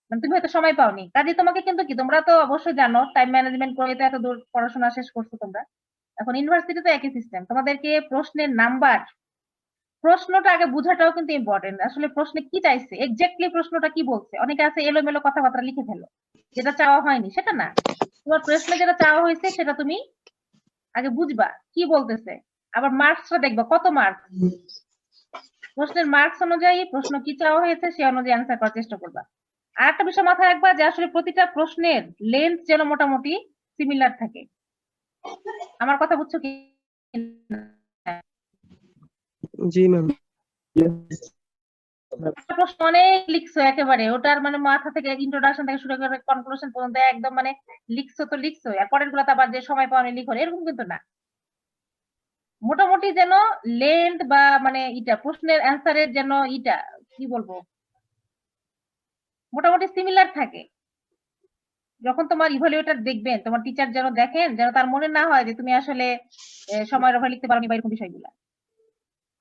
Speaker 1: মানে তুমি হয়তো সময় পাওনি। কাজে তোমাকে কিন্তু কি, তোমরা তো অবশ্যই জানো টাইম ম্যানেজমেন্ট করে তো এত দূর পড়াশোনা শেষ করছো তোমরা, এখন ইউনিভার্সিটিতে একই সিস্টেম, তোমাদেরকে প্রশ্নের নাম্বার, প্রশ্নটা আগে বুঝাটাও কিন্তু ইম্পর্টেন্ট। আসলে প্রশ্নে কি চাইছে, এক্স্যাক্টলি প্রশ্নটা কি বলছে। অনেকে আছে এলোমেলো কথাবার্তা লিখে ফেলো, যেটা চাওয়া হয়নি সেটা না, তোমার প্রশ্নে যেটা চাওয়া হয়েছে সেটা তুমি আগে বুঝবা কি বলতেছে। আবার মার্কসটা দেখবা কত মার্কস, প্রশ্নের মার্কস অনুযায়ী প্রশ্ন কি চাওয়া হয়েছে সে অনুযায়ী অ্যান্সার করার চেষ্টা করবা। আর একটা বিষয় মাথায় রাখবা যে আসলে প্রতিটা প্রশ্নের লেন্থ যেন মোটামুটি সিমিলার থাকে। আমার কথা বুঝছো কি?
Speaker 5: জি ম্যাম।
Speaker 1: প্রশ্ন অনেক লিখছো একেবারে, ওটার মানে মাথা থেকে ইন্ট্রোডাকশন থেকে শুরু করে কনক্লুশন পর্যন্ত একদম মানে লিখছো তো লিখছো, আর পরের গুলো আবার যে সময় পাওনি লিখো, এরকম কিন্তু না। মোটামুটি যেন লেন্থ বা মানে ইটা প্রশ্নের অ্যান্সারের যেন ইটা কি বলবো মোটামুটি সিমিলার থাকে। যখন তোমার ইভালুয়েটর দেখবেন, তোমার টিচার যেন দেখেন, যেন তার মনে না হয় যে তুমি আসলে সময়ের অভাবে লিখতে পারোনি বা এরকম বিষয়গুলো।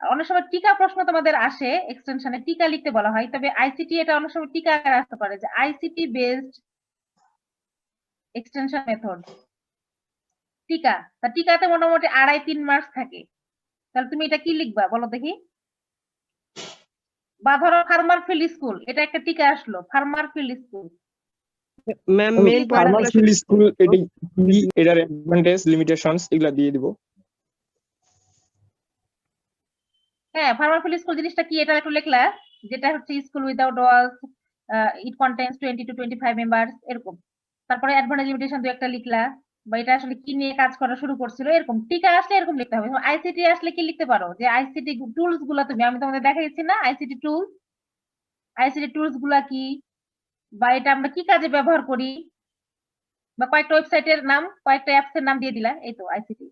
Speaker 1: অনেক সময় টিকা প্রশ্ন তোমাদের আসে, এক্সটেনশনে টিকা লিখতে বলা হয়, তবে আইসিটি এটা অনেক সময় টিকা আকারে আসতে পারে যে আইসিটি বেসড এক্সটেনশন মেথড টিকা। তা টিকাতে মোটামুটি 2.5-3 মার্কস থাকে, তাহলে তুমি এটা কি লিখবা বলো দেখি। বা ধরো ফার্মার ফিল্ড স্কুল, এটা একটা টিকা আসলো, farmer field school.
Speaker 5: Ma'am main
Speaker 8: farmer field school এটি কি, এটার অ্যাডভান্টেজ লিমিটেশনস এগুলা দিয়ে দিব।
Speaker 1: হ্যাঁ, ফার্মার ফিল্ড স্কুল জিনিসটা কি এটা একটু লিখলা, যেটা হচ্ছে school without walls, it contains 20 to 25 members এরকম। তারপরে অ্যাডভান্টেজ লিমিটেশন দুই একটা লিখলা, বা এটা আসলে কি নিয়ে কাজ করা শুরু করছিল এরকম। টিকা আসলে এরকম লিখতে হবে। আইসিটি আসলে কি লিখতে পারো যে আইসিটি টুলস গুলা তুমি, আমি তোমাদের দেখাইছি না আইসিটি টুলস গুলা কি, বা এটা আমরা কি কাজে ব্যবহার করি, বা কয়েকটা ওয়েবসাইটের নাম, কয়েকটা অ্যাপস এর নাম দিয়ে দিলা, এই তো আইসিটি।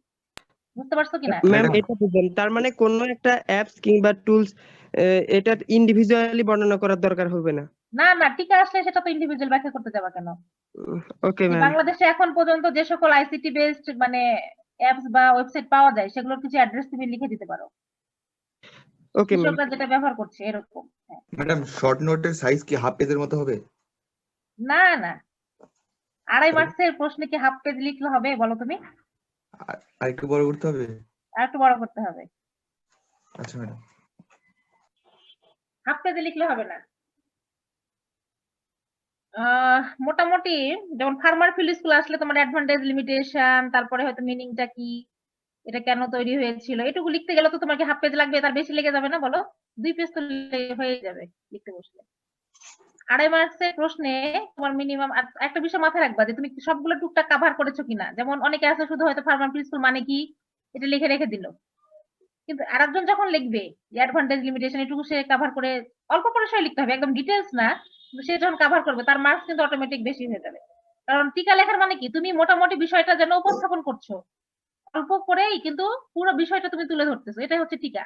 Speaker 1: বুঝতে পারছো কিনা?
Speaker 5: Ma'am
Speaker 4: madam.
Speaker 5: এটা বুঝলাম, তার মানে কোন একটা অ্যাপস কিংবা টুলস এটা ইন্ডিভিজুয়ালি বর্ণনা করার দরকার হবে না।
Speaker 1: না না, টিকা আসলে সেটা তো ইন্ডিভিজুয়াল ব্যাখ্যা করতে যাবা কেন?
Speaker 5: ওকে
Speaker 1: যে
Speaker 5: ম্যাম।
Speaker 1: বাংলাদেশে এখন পর্যন্ত যে সকল আইসিটি বেসড মানে অ্যাপস বা ওয়েবসাইট পাওয়া যায়, সেগুলোর কিছু অ্যাড্রেস তুমি লিখে দিতে পারো,
Speaker 5: ওকে ম্যাম।
Speaker 1: কৃষকরা যেটা ব্যবহার করছে এরকম। হ্যাঁ।
Speaker 4: ম্যাডাম শর্ট নোটের সাইজ কি হাফ পেজের মতো হবে?
Speaker 1: না না, 2.5 মার্কসের প্রশ্নে কি হাফ পেজ লিখলে হবে বলো তুমি?
Speaker 4: আর একটু বড় করতে হবে?
Speaker 1: আর একটু বড় করতে হবে।
Speaker 4: আচ্ছা ম্যাডাম।
Speaker 1: হাফ পেজে লিখলে হবে না। মোটামুটি যেমন ফার্মার ফিল্ড স্কুল আসলে তোমার অ্যাডভান্টেজ লিমিটেশন, তারপরে হয়তো মিনিংটা কি, এটা কেন তৈরি হয়েছিল, এটুকু লিখতে গেলে তো তোমাকে হাফ পেজ লাগবে, তার বেশি লেগে যাবে না বলো? 2 পেজ তো হয়ে যাবে লিখতে বসলে। 2.5 মার্কসের প্রশ্নে তোমার মিনিমাম একটা বিষয় মাথায় রাখবা যে তুমি সবগুলো টুকটাক কভার করেছো কিনা। যেমন অনেকে আছে শুধু হয়তো ফার্মার ফিল্ড স্কুল মানে কি এটা লিখে রেখে দিল, কিন্তু আরেকজন যখন লিখবে অ্যাডভান্টেজ লিমিটেশন এটুকু সে কভার করে, অল্প পরিসরে লিখতে হবে একদম ডিটেলস না, সে যখন কভার করবে তার মার্কস কিন্তু অটোমেটিক বেশি হয়ে যাবে। কারণ টিকা লেখার মানে কি, তুমি মোটামুটি বিষয়টা যেন উপস্থাপন করছো, অল্প করেই কিন্তু পুরো বিষয়টা তুমি তুলে ধরতেছো, এটাই হচ্ছে টিকা।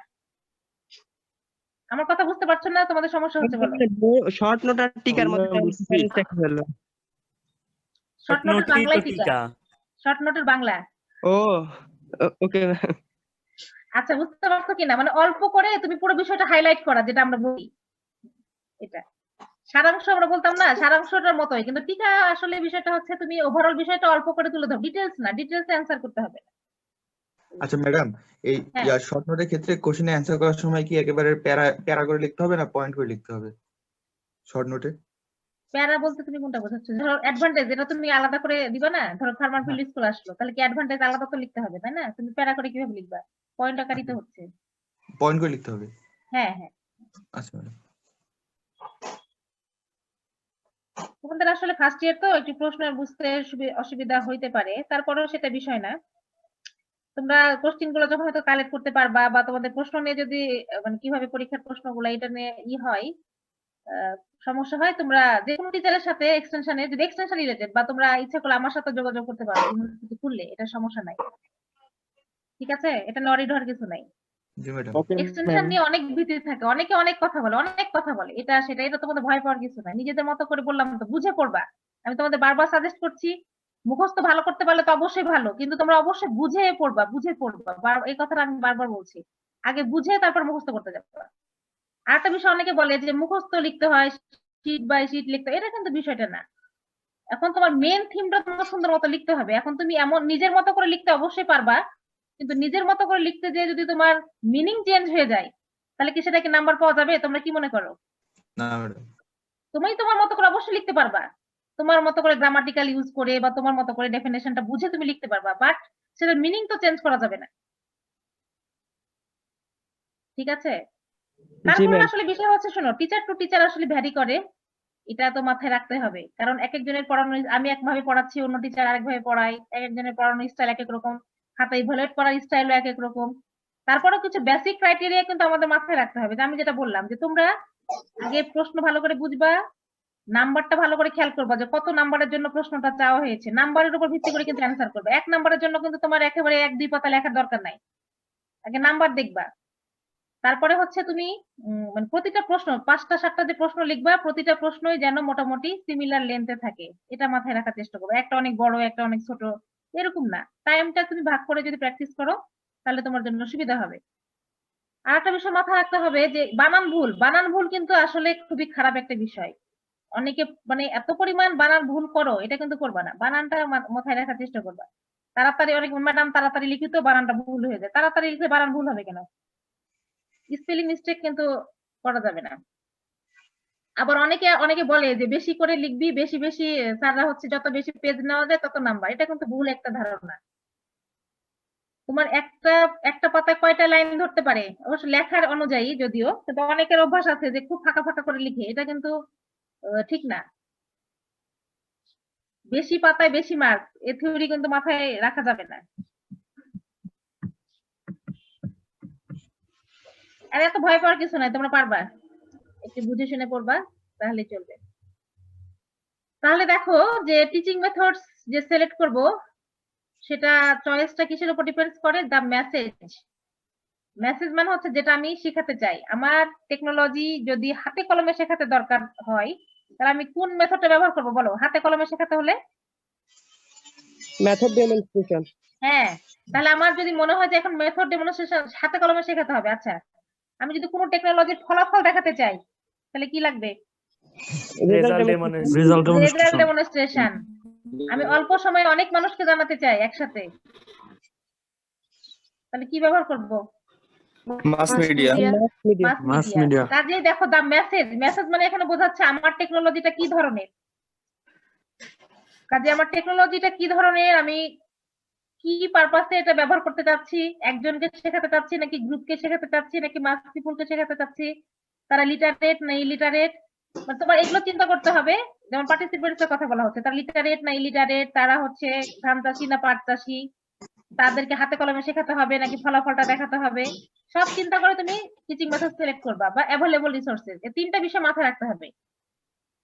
Speaker 1: আমার কথা বুঝতে পারছো না? তোমাদের সমস্যা হচ্ছে বলো?
Speaker 5: শর্ট নোট আর টিকার মধ্যে ডিফারেন্সটা কি হলো?
Speaker 1: শর্ট নোটের বাংলায় টিকা, শর্ট নোটের বাংলা।
Speaker 5: ও ওকে ম্যাম।
Speaker 1: আচ্ছা, বুঝতে পারছো কিনা? মানে অল্প করে তুমি পুরো বিষয়টা হাইলাইট করা, যেটা আমরা বলি এটা সারাংশ আমরা বলতাম না, সারাংশটার মতোই, কিন্তু টিকা আসলে বিষয়টা হচ্ছে তুমি ওভারঅল বিষয়টা অল্প করে তুলে ধরো, ডিটেলস না, ডিটেলসে অ্যান্সার করতে হবে।
Speaker 4: আচ্ছা ম্যাডাম, এই
Speaker 1: হ্যাঁ।
Speaker 4: শর্ট নোটের ক্ষেত্রে কোশ্চেনে অ্যান্সার করার সময় কি একেবারে প্যারা প্যারা করে লিখতে হবে না পয়েন্ট করে লিখতে হবে? শর্ট নোটে?
Speaker 1: প্যারা বলতে তুমি কোনটা বোঝাচ্ছ? ধরো অ্যাডভান্টেজ, এটা তুমি আলাদা করে দিবা না? ধরো ফার্মার ফিল্ড স্কুল আসলো, তাহলে কি অ্যাডভান্টেজ আলাদা তো লিখতে হবে, তাই না? তুমি প্যারা করে কিভাবে লিখবা? পয়েন্ট আকারই তো হচ্ছে।
Speaker 4: পয়েন্ট করে লিখতে হবে।
Speaker 1: হ্যাঁ হ্যাঁ,
Speaker 4: আচ্ছা ম্যাডাম।
Speaker 1: তোমাদের আসলে ফার্স্ট ইয়ার তো একটু প্রশ্ন বুঝতে অসুবিধা হইতে পারে, তারপরেও সেটা বিষয় না। তোমরা কোশ্চেন গুলো যখন হয়তো কালেক্ট করতে পারবা, বা তোমাদের প্রশ্ন নিয়ে যদি মানে কিভাবে পরীক্ষার প্রশ্নগুলো এটা নিয়ে হয়, আহ, সমস্যা হয়, তোমরা যে কোনো টিচারের সাথে এক্সটেনশনে, যদি এক্সটেনশন রিলেটেড, বা তোমরা ইচ্ছা করলে আমার সাথে যোগাযোগ করতে পারো ইউনিভার্সিটি খুললে, এটা সমস্যা নাই। ঠিক আছে, এটা নরিড হওয়ার কিছু নাই।
Speaker 4: জি ম্যাডাম।
Speaker 8: ওকে
Speaker 1: এক্সটেনশন
Speaker 8: ম্যাম।
Speaker 1: নিয়ে অনেক ভীতি থাকে, অনেকে অনেক কথা বলে, অনেক কথা বলে, এটা সেটা, এটা তোমাদের ভয় পাওয়ার কিছু নাই। নিজেদের মতো করে বললাম তো, বুঝে পড়বা। আমি তোমাদের বারবার সাজেস্ট করছি, মুখস্থ ভালো করতে পারলে তো অবশ্যই ভালো, কিন্তু তোমরা অবশ্যই বুঝে পড়বা, বুঝে পড়বা। এই কথাটা আমি বারবার বলছি, আগে বুঝে তারপর মুখস্থ করতে যাবা। আরেকটা বিষয়, অনেকে বলে যে মুখস্থ লিখতে হয়, শিট বাই শিট লিখতে হয়, এটা কিন্তু বিষয়টা না। এখন তোমার মেন থিমটা তোমার সুন্দর মতো লিখতে হবে। এখন তুমি এমন নিজের মতো করে লিখতে অবশ্যই পারবা, কিন্তু নিজের মতো করে লিখতে যেয়ে যদি তোমার মিনিং চেঞ্জ হয়ে যায়, তাহলে কি সেটা কি নাম্বার পাওয়া যাবে? তোমরা কি মনে করো?
Speaker 4: না ম্যাডাম।
Speaker 1: তুমি তোমার মতো করে অবশ্যই লিখতে পারবা, তোমার মতো করে গ্রামাটিক্যাল ইউজ করে, বা তোমার মতো করে ডেফিনেশনটা বুঝে তুমি লিখতে পারবা, বাট সেটার মিনিং তো চেঞ্জ করা যাবে না। ঠিক আছে,
Speaker 5: জি
Speaker 1: তারপর
Speaker 5: ম্যাম।
Speaker 1: আসলে বিষয় হচ্ছে, শোনো, টিচার টু টিচার আসলে ভ্যারি করে, এটা তো মাথায় রাখতে হবে। কারণ এক একজনের পড়ানো, আমি একভাবে পড়াচ্ছি, অন্য টিচার আরেকভাবে পড়ায়, এক একজনের পড়ানো স্টাইল এক এক রকম, খাতা ইভালুয়েট করার স্টাইলও এক এক রকম। তারপরেও কিছু বেসিক ক্রাইটেরিয়া কিন্তু আমাদের মাথায় রাখতে হবে। যে আমি যেটা বললাম, যে তোমরা আগে প্রশ্ন ভালো করে বুঝবা, নাম্বারটা ভালো করে খেয়াল করবা, যে কত নাম্বারের জন্য প্রশ্নটা চাওয়া হয়েছে, নাম্বারের উপর ভিত্তি করে কিন্তু অ্যান্সার করবে। 1 নাম্বারের জন্য কিন্তু তোমার একেবারে 1-2 পাতা লেখার দরকার নাই, আগে নাম্বার দেখবা। তারপরে হচ্ছে তুমি মানে প্রতিটা প্রশ্ন 5টা 7টা যে প্রশ্ন লিখবা, প্রতিটা প্রশ্নই যেন মোটামুটি সিমিলার লেন্থে থাকে, এটা মাথায় রাখার চেষ্টা করবে। একটা অনেক বড়, একটা অনেক ছোট, এরকম না। টাইমটা তুমি ভাগ করে যদি প্র্যাকটিস করো, তাহলে তোমার জন্য সুবিধা হবে। আর একটা বিষয় মাথায় রাখতে হবে, যে বানান ভুল, বানান ভুল কিন্তু আসলে খুবই খারাপ একটা বিষয়। অনেকে মানে এত পরিমাণ বানান ভুল করো, এটা কিন্তু করবা না। বানানটা মাথায় রাখার চেষ্টা করবা। তাড়াতাড়ি, অনেক ম্যাডাম তাড়াতাড়ি লিখিত বানানটা ভুল হয়ে যায়। তাড়াতাড়ি লিখলে বানান ভুল হবে কেন? স্পেলিং মিস্টেক কিন্তু করা যাবে না। আবার অনেকে অনেকে বলে যে বেশি করে লিখবি, বেশি বেশি স্যাররা হচ্ছে যত বেশি পেজ নেওয়া যায় তত নাম্বার। এটা কিন্তু ভুল একটা ধারণা। তোমার একটা একটা পাতায় কয়টা লাইন ধরতে পারে, অবশ্য লেখার অনুযায়ী যদিও, কিন্তু অনেকের অভ্যাস আছে যে খুব ফাঁকা ফাঁকা করে লিখে, এটা কিন্তু ঠিক না। বেশি পাতায় বেশি মার্ক, এ থিওরি কিন্তু মাথায় রাখা যাবে না। আর এত ভয় পাওয়ার কিছু নাই, তোমরা পারবা, একটু বুঝে শুনে পড়বা, তাহলে চলবে। তাহলে দেখো, যে টিচিং মেথডস যে সিলেক্ট করব, সেটা চয়েসটা কিসের উপর ডিপেন্ডস করে? দা মেসেজ। মেসেজ মানে হচ্ছে যেটা আমি শেখাতে চাই। আমার টেকনোলজি যদি হাতে কলমে শেখাতে দরকার হয়, তাহলে আমি কোন মেথডটা ব্যবহার করব বলো? হাতে কলমে শেখাতে হলে
Speaker 5: মেথড ডেমনস্ট্রেশন।
Speaker 1: হ্যাঁ, তাহলে আমার যদি মনে হয় যে এখন মেথড ডেমনস্ট্রেশন হাতে কলমে শেখাতে হবে, আচ্ছা, আমি যদি কোনো টেকনোলজির ফলাফল দেখাতে চাই, তাহলে কি লাগবে?
Speaker 6: Result demonstration.
Speaker 2: Result
Speaker 1: result demonstration. আমি অল্প সময়ে অনেক মানুষকে জানাতে চাই একসাথে, তাহলে কি ব্যবহার করব?
Speaker 7: Mass media.
Speaker 5: Media.
Speaker 2: Mass
Speaker 1: media.
Speaker 2: Media.
Speaker 1: কাজেই দেখো, দা মেসেজ, মেসেজ মানে এখানে বোঝাচ্ছে আমার টেকনোলজিটা কি ধরনের। কাজে আমার টেকনোলজিটা কি ধরনের, আমি কি পারপাসে এটা ব্যবহার করতে চাচ্ছি, একজনকে শেখাতে চাচ্ছি নাকি গ্রুপকে শেখাতে চাচ্ছি নাকি মাস পিপলকে শেখাতে চাচ্ছি, তারা লিটারেট না ইলিটারেট, মানে তোমার এগুলো চিন্তা করতে হবে। যেমন পার্টিসিপেন্টস এর কথা বলা হচ্ছে, তারা লিটারেট না ইলিটারেট, তারা হচ্ছে ধান চাষি না পাট চাষি, তাদেরকে হাতে কলমে শেখাতে হবে নাকি ফলাফলটা দেখাতে হবে, সব চিন্তা করে তুমি টিচিং মেথড সিলেক্ট করবা। বা অ্যাভেলেবল রিসোর্সেস, এই 3টা বিষয় মাথায় রাখতে হবে।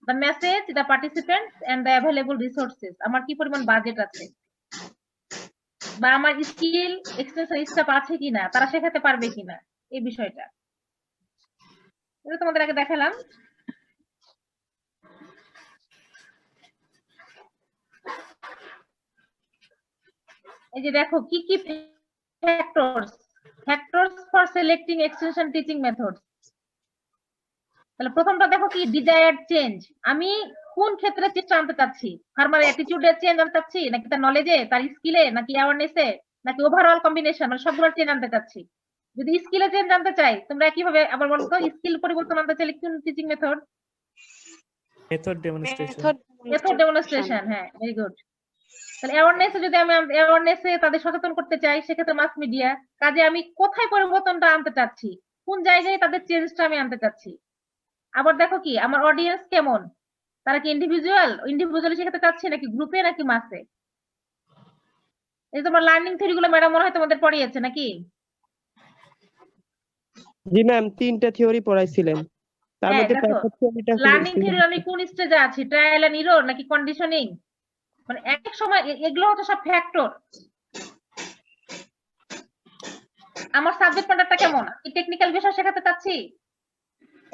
Speaker 1: The message, the participants and the available resources. আমার কি পরিমাণ বাজেট আছে, বা আমার স্কিল এক্সটেনশন স্টাফ আছে কিনা, তারা শেখাতে পারবে কিনা, এই বিষয়টা। এটা তোমাদের আগে দেখালাম। এই যে দেখো কি কি factors for selecting extension teaching methods. তাহলে প্রথমটা দেখো কি, ডিজায়ার্ড চেঞ্জ। আমি কোন ক্ষেত্রে চেঞ্জ আনতে চাচ্ছি? ফার্মার অ্যাটিটিউডের চেঞ্জ আনতে চাচ্ছি, নাকি তার নলেজে, তার স্কিলে, নাকি অ্যাওয়ারনেসে, নাকি ওভারঅল কম্বিনেশন, মানে সবগুলোর চেঞ্জ আনতে চাচ্ছি। যদি স্কিলে চেঞ্জ আনতে চাই, তোমরা কিভাবে আবার বলো তো, স্কিল পরিবর্তন আনতে চাইলে কোন teaching method?
Speaker 6: Method demonstration
Speaker 1: method demonstration, হ্যাঁ, ভেরি গুড। তাহলে অ্যাওয়ারনেসে যদি আমি অ্যাওয়ারনেসে তাদের সচেতন করতে চাই, সেক্ষেত্রে মাস মিডিয়া। কাজে আমি কোথায় পরিবর্তনটা আনতে চাচ্ছি, কোন জায়গায় তাদের চেঞ্জটা আমি আনতে চাচ্ছি। আবার দেখো কি আমার অডিয়েন্স কেমন, তারা কি ইন্ডিভিজুয়ালি শেখাতে চাচ্ছি নাকি গ্রুপে নাকি মাসে। এই তোমার লার্নিং থিওরি গুলো ম্যাডাম মনে হয় তোমাদের পড়িয়েছে নাকি?
Speaker 5: জি ম্যাম, 3টা থিওরি পড়াইছিলেন, তার
Speaker 1: হ্যাঁ,
Speaker 5: মধ্যে
Speaker 1: দেখো,
Speaker 5: প্যাকেট থিওরিটা
Speaker 1: লার্নিং থিওরি আমি কোন স্টেজে আছি, ট্রায়াল এন্ড এরর নাকি কন্ডিশনিং? মানে এক এক সময় এগুলো হচ্ছে সব ফ্যাক্টর। আমার সাবজেক্ট ম্যাটারটা কেমন, কি টেকনিক্যাল বিষয় শেখাতে চাচ্ছি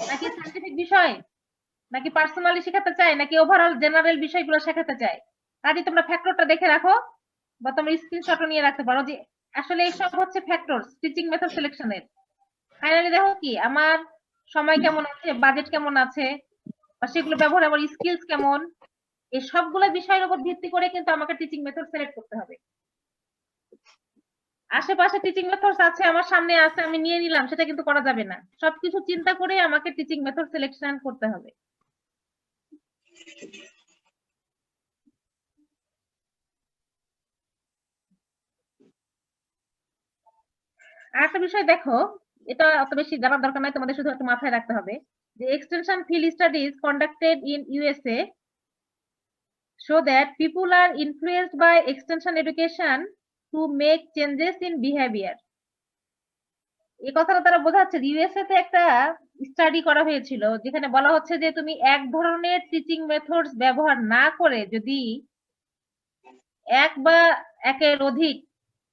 Speaker 1: নাকি সায়েন্টিফিক বিষয় নাকি পার্সোনালি শেখাতে চাই নাকি ওভারঅল জেনারেল বিষয়গুলো শেখাতে চাই। কাজে তোমরা ফ্যাক্টরটা দেখে রাখো বা তোমরা স্ক্রিনশটও নিয়ে রাখতে পারো যে আসলে এই সব হচ্ছে ফ্যাক্টরস টিচিং মেথড সিলেকশনের। ফাইনালি দেখো কি আমার সময় কেমন আছে, বাজেট কেমন আছে, বা সেগুলো ব্যবহার আমার স্কিলস কেমন, এই সবগুলো বিষয়ের উপর ভিত্তি করে কিন্তু আমাকে টিচিং মেথড সিলেক্ট করতে হবে। আশেপাশে টিচিং মেথডস আছে, আমার সামনে আছে, আমি নিয়ে নিলাম, সেটা কিন্তু করা যাবে না। সবকিছু চিন্তা করে আমাকে টিচিং মেথড সিলেকশন করতে হবে। আর একটা বিষয় দেখো, এটা অত বেশি জানার দরকার নাই, তোমাদের শুধু একটু মাথায় রাখতে হবে যে extension field studies conducted in USA show that people are influenced by extension education to make changes in behavior. এই কথাটা তারা বোঝাচ্ছে ইউএসএ তে একটা স্টাডি করা হয়েছিল যেখানে বলা হচ্ছে যে তুমি এক ধরনের টিচিং মেথডস ব্যবহার না করে যদি এক বা একের অধিক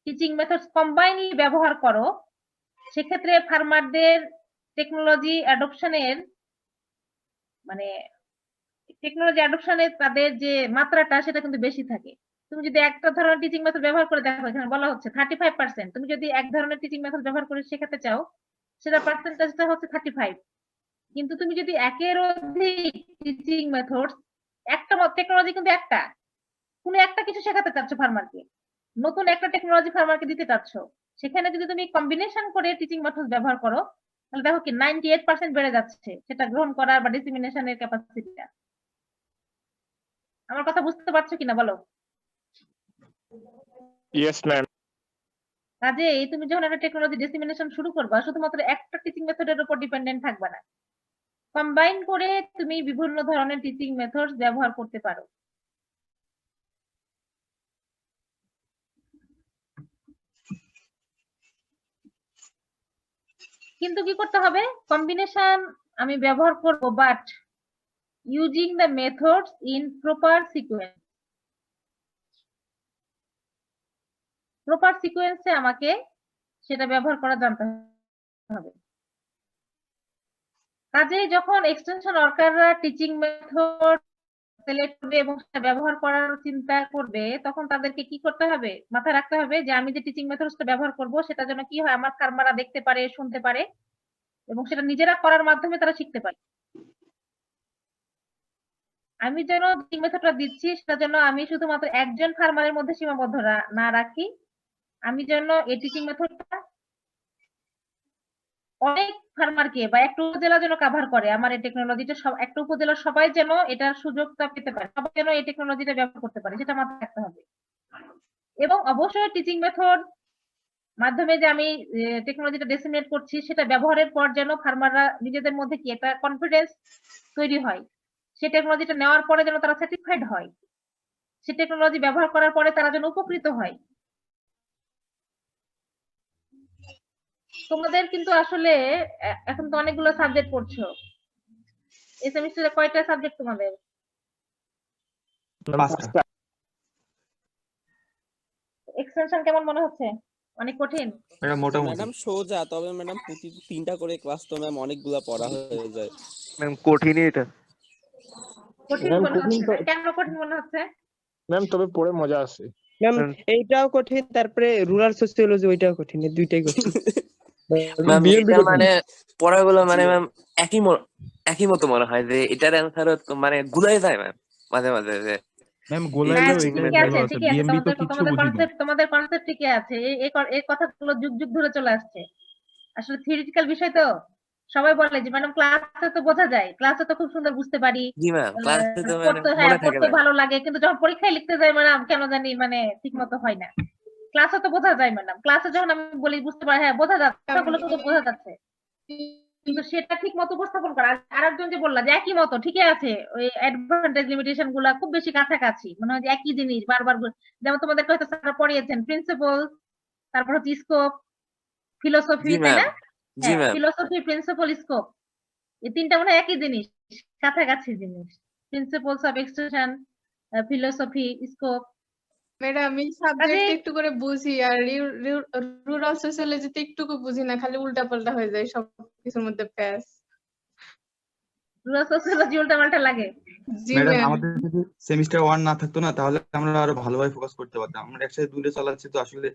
Speaker 1: টিচিং মেথডস কম্বাইনলি ব্যবহার করো, সেক্ষেত্রে ফার্মারদের টেকনোলজি অ্যাডপশনের তাদের যে মাত্রাটা সেটা কিন্তু বেশি থাকে। তুমি যদি একটা ধরনের টিচিং মেথড ব্যবহার করে দেখো, এখানে বলা হচ্ছে 35%, তুমি যদি এক ধরনের টিচিং মেথড ব্যবহার করে শেখাতে চাও সেটা পার্সেন্টেজটা হচ্ছে 35। কিন্তু তুমি যদি একের অধিক টিচিং মেথড, একটা টেকনোলজি কিন্তু একটা, কোনো একটা কিছু শেখাতে চাচ্ছ ফার্মারকে, নতুন একটা টেকনোলজি ফার্মারকে দিতে চাচ্ছ, সেখানে যদি তুমি কম্বিনেশন করে টিচিং মেথড ব্যবহার করো তাহলে দেখো কি 98% বেড়ে যাচ্ছে সেটা গ্রহণ করার বা ডিসিমিনেশনের ক্যাপাসিটিটা। আমার কথা বুঝতে পারছো কিনা বলো?
Speaker 8: Yes ma'am.
Speaker 1: কাজেই তুমি যখন একটা টেকনোলজি ডিসিমিনেশন শুরু করবা, শুধুমাত্র একটা টিচিং মেথডের উপর ডিপেন্ডেন্ট থাকবে না, কম্বাইন করে তুমি বিভিন্ন ধরনের টিচিং মেথডস ব্যবহার করতে পারো। কিন্তু কি করতে হবে, কম্বিনেশন আমি ব্যবহার করব but using the methods in proper sequence. Proper সিকোয়েন্সে আমাকে সেটা ব্যবহার করা জানতে হবে। কাজেই যখন এক্সটেনশন ওয়ার্কাররা টিচিং মেথড সিলেক্ট করবে এবং সেটা ব্যবহার করার চিন্তা করবে, তখন তাদেরকে কি করতে হবে, মাথায় রাখতে হবে যে আমি যে টিচিং মেথডসটা ব্যবহার করব সেটা যেন কি হয় আমার ফার্মাররা দেখতে পারে, শুনতে পারে এবং সেটা নিজেরা করার মাধ্যমে তারা শিখতে পারে। আমি যেন টিচিং মেথডটা দিচ্ছি সেটা যেন আমি শুধুমাত্র একজন ফার্মারের মধ্যে সীমাবদ্ধ না রাখি, আমি যেন এই টিচিং মেথডটা অনেক ফার্মারকে বা একটা উপজেলা যেন কভার করে, আমার এই টেকনোলজিটা একটা উপজেলার সবাই যেন এটার সুযোগটা পেতে পারে, সবাই যেন এই টেকনোলজিটা ব্যবহার করতে পারে, সেটা মাথায় রাখতে হবে। এবং অবশ্যই টিচিং মেথড মাধ্যমে যে আমি টেকনোলজিটা ডিসিমিনেট করছি সেটা ব্যবহারের পর যেন ফার্মাররা নিজেদের মধ্যে কি একটা কনফিডেন্স তৈরি হয়, সেই টেকনোলজিটা নেওয়ার পরে যেন তারা স্যাটিসফাইড হয়, সেই টেকনোলজি ব্যবহার করার পরে তারা যেন উপকৃত হয়। তোমাদের কিন্তু আসলে এখন তো অনেকগুলো সাবজেক্ট পড়ছো, এই সেমিস্টারে কয়টা সাবজেক্ট তোমাদের?
Speaker 4: 5টা।
Speaker 1: এক্সটেনশন কেমন মনে হচ্ছে, অনেক কঠিন?
Speaker 4: এটা মোটামুটি
Speaker 2: ম্যাডাম সোজা, তবে ম্যাডাম প্রতি 3টা করে ক্লাস তো ম্যাম অনেকগুলা পড়া হয়ে যায়।
Speaker 3: ম্যাম কঠিনই এটা।
Speaker 1: কঠিন
Speaker 8: ম্যাম
Speaker 1: মনে
Speaker 8: কঠিন
Speaker 1: হচ্ছে
Speaker 8: তো
Speaker 1: না? কেন কঠিন মনে হচ্ছে?
Speaker 8: ম্যাম, তবে পড়ে মজা আছে।
Speaker 5: ম্যাম এইটাও কঠিন, তারপরে রুরাল সোসিওলজি ওইটাও কঠিন, এই দুইটাই কঠিন।
Speaker 2: ম্যাম
Speaker 8: BLB
Speaker 2: এটা
Speaker 8: কঠিন।
Speaker 2: মানে পড়াগুলো মানে ম্যাম একই মতো মনে হয় যে এটার অ্যান্সার মানে গুলাই যায় ম্যাম মাঝে মাঝে যে
Speaker 9: ম্যাম
Speaker 1: হ্যাঁ,
Speaker 9: গোলাইলেও
Speaker 1: ঠিকই
Speaker 9: এটাই
Speaker 1: আছে,
Speaker 9: ভালো আছে,
Speaker 1: ঠিকই আছে,
Speaker 9: বিএমবি তো কিচ্ছু বুঝি না।
Speaker 1: তোমাদের কনসেপ্ট ঠিকই আছে, এই কথাগুলো যুগ যুগ ধরে চলে আসছে। আসলে থিওরিটিক্যাল বিষয় তো, সবাই বলে যে ম্যাডাম ক্লাসে তো বোঝা যায়, ক্লাসে তো খুব সুন্দর বুঝতে পারি,
Speaker 2: জি ম্যাম, ক্লাসে তো মানে
Speaker 1: পড়তে হ্যাঁ
Speaker 2: মনে থাকে
Speaker 1: পড়তে
Speaker 2: না।
Speaker 1: ভালো লাগে, কিন্তু যখন পরীক্ষায় লিখতে যাই ম্যাডাম কেন জানি মানে ঠিক মতো হয় না। ক্লাসে তো বোঝা যায় ম্যাডাম, ক্লাসে যখন আমি বলি বুঝতে পারি হ্যাঁ বোঝা যাচ্ছে, কথাগুলো তো বোঝা যাচ্ছে, কিন্তু সেটা ঠিক মতো উপস্থাপন করা। আরেকজন যে বললা যে একই মতো ঠিকই আছে, ওই অ্যাডভান্টেজ লিমিটেশন গুলা খুব বেশি কাছাকাছি, মনে হয় যে একই জিনিস বারবার যেমন তোমাদেরকে হয়তো স্যার পড়িয়েছেন প্রিন্সিপল, তারপর হচ্ছে স্কোপ, ফিলোসফি,
Speaker 2: জি
Speaker 1: তাই
Speaker 2: ম্যাম,
Speaker 1: না?
Speaker 2: জি
Speaker 1: হ্যাঁ
Speaker 2: ম্যাম।
Speaker 1: ফিলোসফি, প্রিন্সিপল, স্কোপ, এই তিনটা মনে হয় একই জিনিস, কাছাকাছি জিনিস। Principles of extension, philosophy, scope.
Speaker 9: Madam আমি
Speaker 1: কাজে
Speaker 9: সাবজেক্ট একটু করে বুঝি আর রুরাল সোশিয়োলজিতে একটুকু বুঝি না, খালি উল্টাপাল্টা হয়ে যায় সব কিছুর মধ্যে প্যাস।
Speaker 1: রুরাল সোশিওলজি উল্টাপাল্টা লাগে।
Speaker 9: জি
Speaker 4: ম্যাডাম
Speaker 9: ম্যাম।
Speaker 4: আমাদের যদি সেমিস্টার 1 না থাকতো না তাহলে আমরা আরো ভালোভাবে ফোকাস করতে পারতাম। আমরা একসাথে দুটো চালাচ্ছি তো আসলে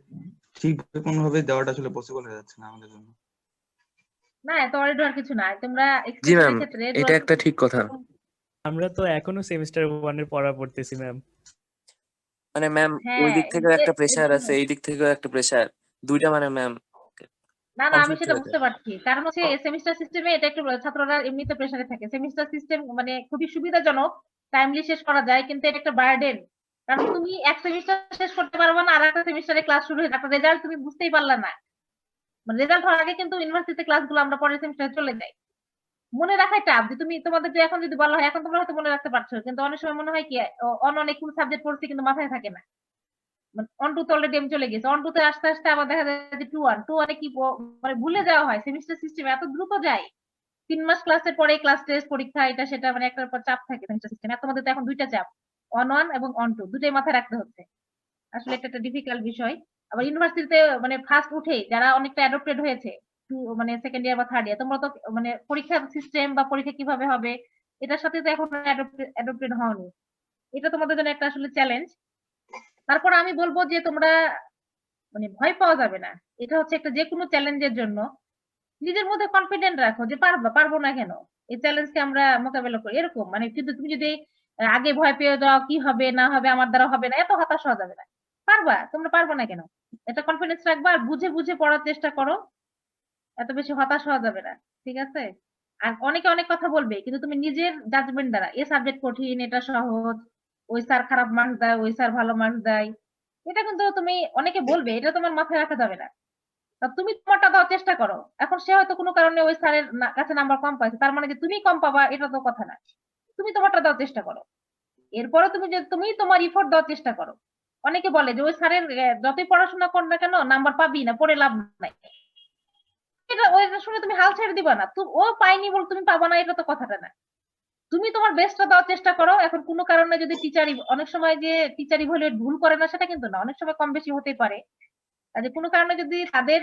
Speaker 4: ঠিকভাবে কোনোভাবে দেওয়াটা আসলে পসিবল হয়ে যাচ্ছে না আমাদের জন্য।
Speaker 1: না এত ওয়ারিড হওয়ার কিছু নাই, তোমরা
Speaker 2: জি
Speaker 1: এক্সটেনশনের
Speaker 2: ম্যাম,
Speaker 1: ক্ষেত্রে
Speaker 2: এটা
Speaker 1: রুরাল
Speaker 2: একটা ঠিক কথা।
Speaker 6: আমরা তো এখনো সেমিস্টার 1 এর পড়া পড়তেছি ম্যাম।
Speaker 2: মানে ম্যাম ওই
Speaker 1: হ্যাঁ
Speaker 2: দিক থেকেও একটা
Speaker 1: এর
Speaker 2: প্রেসার
Speaker 1: জন্য
Speaker 2: আছে, এই দিক থেকেও একটা প্রেসার, দুইটা মানে ম্যাম
Speaker 1: না আমি
Speaker 2: কনফ্লিক্ট
Speaker 1: সেটা
Speaker 2: হয়ে
Speaker 1: বুঝতে
Speaker 2: যায়।
Speaker 1: পারছি, কারণ হচ্ছে সেমিস্টার সিস্টেমে এটা একটু ছাত্ররা এমনিতে প্রেসারে থাকে। সেমিস্টার সিস্টেম মানে খুবই সুবিধাজনক, টাইমলি শেষ করা যায়, কিন্তু এটা একটা বার্ডেন। কারণ তুমি এক সেমিস্টার শেষ করতে পারবে না, আর একটা সেমিস্টারে ক্লাস শুরু হয়ে যাবে, রেজাল্ট তুমি বুঝতেই পারলা না। মানে রেজাল্ট হওয়ার আগে কিন্তু ইউনিভার্সিটিতে ক্লাসগুলো আমরা পরের সেমিস্টারে চলে যাই। মনে রাখাই টাফ, যে তুমি তোমাদের যে এখন যদি বলা হয় এখন তোমরা হয়তো মনে রাখতে পারছো, কিন্তু অনেক সময় মনে হয় কি অনেক সাবজেক্ট পড়ছি কিন্তু মাথায় থাকে না। অন টু তে অলরেডি আমি চলে গেছি, অন টু তে আসতে আসতে আবার দেখা যায় যে টু ওয়ানে কি মানে ভুলে যাওয়া হয়। সেমিস্টার সিস্টেম এত দ্রুত যায়, 3 মাস ক্লাসের পরে ক্লাস টেস্ট পরীক্ষা এটা সেটা, মানে একটার পর চাপ থাকে সেমিস্টার সিস্টেম। তোমাদের তো এখন দুইটা চাপ, অন ওয়ান এবং অন টু, দুটাই মাথায় রাখতে হচ্ছে। আসলে এটা একটা ডিফিকাল্ট বিষয়। আবার ইউনিভার্সিটিতে মানে ফার্স্ট উঠে যারা অনেকটা অ্যাডপ্টেড হয়েছে, মানে সেকেন্ড ইয়ার বা থার্ড ইয়ার, তোমরা তো মানে পরীক্ষার সিস্টেম বা পরীক্ষা কিভাবে হবে এটার সাথে তো এখন অ্যাডপ্টেড হওনি। এটা তোমাদের জন্য একটা আসলে চ্যালেঞ্জ। তারপর আমি বলবো যে তোমরা মানে ভয় পাওয়া যাবে না। এটা হচ্ছে একটা যে কোনো চ্যালেঞ্জের জন্য নিজের মধ্যে কনফিডেন্ট রাখো যে পারবো না কেন, এই চ্যালেঞ্জকে আমরা মোকাবেলা করি এরকম। মানে কিন্তু তুমি যদি আগে ভয় পেয়ে যাও কি হবে না হবে, আমার দ্বারা হবে না, এত হতাশ হওয়া যাবে না। পারবা, তোমরা পারবো না কেন, এটা কনফিডেন্স রাখবা আর বুঝে বুঝে পড়ার চেষ্টা করো। এত বেশি হতাশ হওয়া যাবে না, ঠিক আছে? আর অনেকে অনেক কথা বলবে, কিন্তু তুমি নিজের জাজমেন্ট দ্বারা, এ সাবজেক্ট কঠিন, এটা সহজ, ওই স্যার খারাপ মার্কস দেয়, ওই স্যার ভালো মার্কস দেয়, এটা কিন্তু তুমি অনেকে বলবে, এটা তোমার মাথায় রাখা যাবে না। তা তুমি তোমারটা দেওয়ার চেষ্টা করো। এখন সে হয়তো কোনো কারণে ওই স্যারের কাছে নাম্বার কম পাইছে, তার মানে যে তুমি কম পাবা এটা তো কথা না। তুমি তোমারটা দেওয়ার চেষ্টা করো, এরপরে তুমি তোমার ইফোর্ট দেওয়ার চেষ্টা করো। অনেকে বলে যে ওই স্যারের যতই পড়াশোনা কর না কেন নাম্বার পাবি না, পড়ে লাভ নাই। ওইটা শুনে তুমি হাল ছেড়ে দিবা না। ও পাইনি বল তুমি পাবা না, এটা তো কথাটা না। তুমি তোমার বেস্টটা দেওয়ার চেষ্টা করো। এখন কোনো কারণে যদি টিচারই, অনেক সময় যে টিচারই হলে ভুল করে না সেটা কিন্তু না, অনেক সময় কম বেশি হতেই পারে। কাজে কোনো কারণে যদি তাদের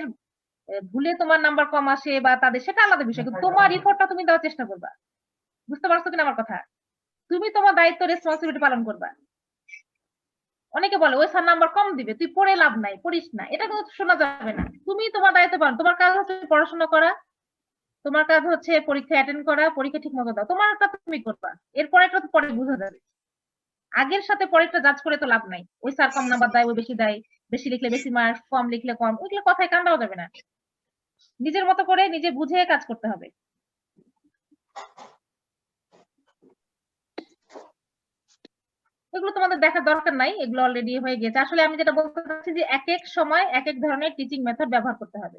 Speaker 1: ভুলে তোমার নাম্বার কম আসে বা তাদের, সেটা আলাদা বিষয়, কিন্তু তোমার ইফোর্টটা তুমি দেওয়ার চেষ্টা করবা। বুঝতে পারছো কিনা আমার কথা? তুমি তোমার দায়িত্ব রেসপন্সিবিলিটি পালন করবা। অনেকে বলে ওই স্যার নাম্বার কম দিবে, তুই পড়ে লাভ নাই, পড়িস না, এটা কিন্তু শোনা যাবে না। তুমি তোমার দায়িত্ব পালন, তোমার কাজ হচ্ছে পড়াশোনা করা, তোমার কাজ হচ্ছে পরীক্ষা অ্যাটেন্ড করা, পরীক্ষা ঠিক মতো দাও, তোমার কাজ তুমি করবা। এরপরে একটা তো পরে বোঝা যাবে। আগের সাথে পরেরটা জাজ করে তো লাভ নাই। ওই স্যার কম নাম্বার দেয়, ওই বেশি দেয়, বেশি লিখলে বেশি মার্কস, কম লিখলে কম, ওইগুলো কথায় কান দেওয়া যাবে না। নিজের মতো করে নিজে বুঝে কাজ করতে হবে। এগুলো তোমাদের দেখার দরকার নাই, এগুলো অলরেডি হয়ে গেছে। আসলে আমি যেটা বলতে চাচ্ছি যে এক এক সময় এক এক ধরনের টিচিং মেথড ব্যবহার করতে হবে।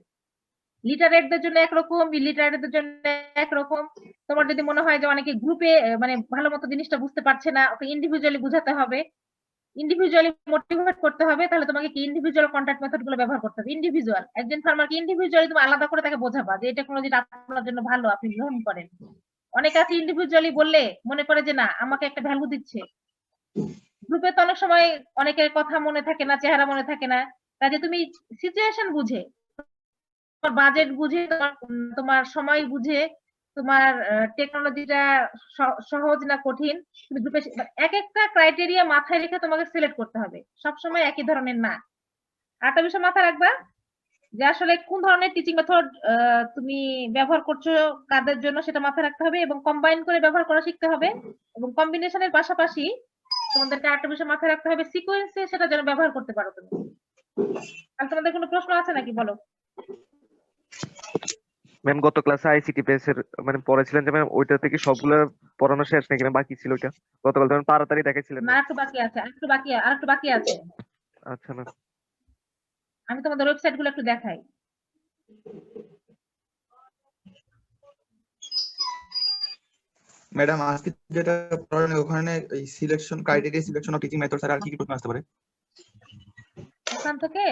Speaker 1: লিটারেটদের জন্য একরকম, ইলিটারেটদের জন্য একরকম। তোমার যদি মনে হয় যে অনেকে গ্রুপে মানে ভালো মতো জিনিসটা বুঝতে পারছে না, ওকে ইন্ডিভিজুয়ালি বুঝাতে হবে, ইন্ডিভিজুয়ালি মোটিভেট করতে হবে, তাহলে তোমাকে কি ইন্ডিভিজুয়াল কন্টাক্ট মেথড গুলো ব্যবহার করতে হবে। ইন্ডিভিজুয়াল একজন ফার্মারকে ইন্ডিভিজুয়ালি তুমি আলাদা করে তাকে বোঝাবা যে এই টেকনোলজিটা আপনার জন্য ভালো, আপনি গ্রহণ করেন। অনেক আছে ইন্ডিভিজুয়ালি বললে মনে করে যে না আমাকে একটা ভ্যালু দিচ্ছে। গ্রুপে তো অনেক সময় অনেকের কথা মনে থাকে না, চেহারা মনে থাকে না, কাজে তুমি সিচুয়েশন বুঝে, তোমার বাজেট বুঝে, তোমার সময় বুঝে, তোমার টেকনোলজিটা সহজ না কঠিন, তুমি গ্রুপে এক একটা ক্রাইটেরিয়া মাথায় রেখে তোমাকে সিলেক্ট করতে হবে, সবসময় একই ধরনের না। আরেকটা বিষয় মাথায় রাখবা যে আসলে কোন ধরনের টিচিং মেথড তুমি ব্যবহার করছো কাদের জন্য, সেটা মাথায় রাখতে হবে এবং কম্বাইন করে ব্যবহার করা শিখতে হবে। এবং কম্বিনেশনের পাশাপাশি তোমাদেরকে আরেকটা বিষয় মাথায় রাখতে হবে, সিকোয়েন্সে সেটা যেন ব্যবহার করতে পারো তুমি। আর তোমাদের কোনো প্রশ্ন আছে নাকি বলো?
Speaker 3: ম্যাম গত ক্লাসে আইসিটি বেস এর মানে পড়েছিলেন যে ম্যাম ওইটা থেকে সবগুলো পড়ানো শেষ নাকি ম্যাম বাকি ছিল ওইটা গতকাল তো তাড়াতাড়ি দেখাইছিলেন
Speaker 1: না আরেকটু বাকি আছে, আরেকটু বাকি আছে।
Speaker 3: আচ্ছা ম্যাম
Speaker 1: আমি তোমাদের ওয়েবসাইট গুলো একটু দেখাই।
Speaker 4: ম্যাডাম আজকে যেটা পড়ানো ওখানে এই selection criteria selection of teaching methods আর কি কি প্রশ্ন আসতে পারে?
Speaker 1: ওখান থেকে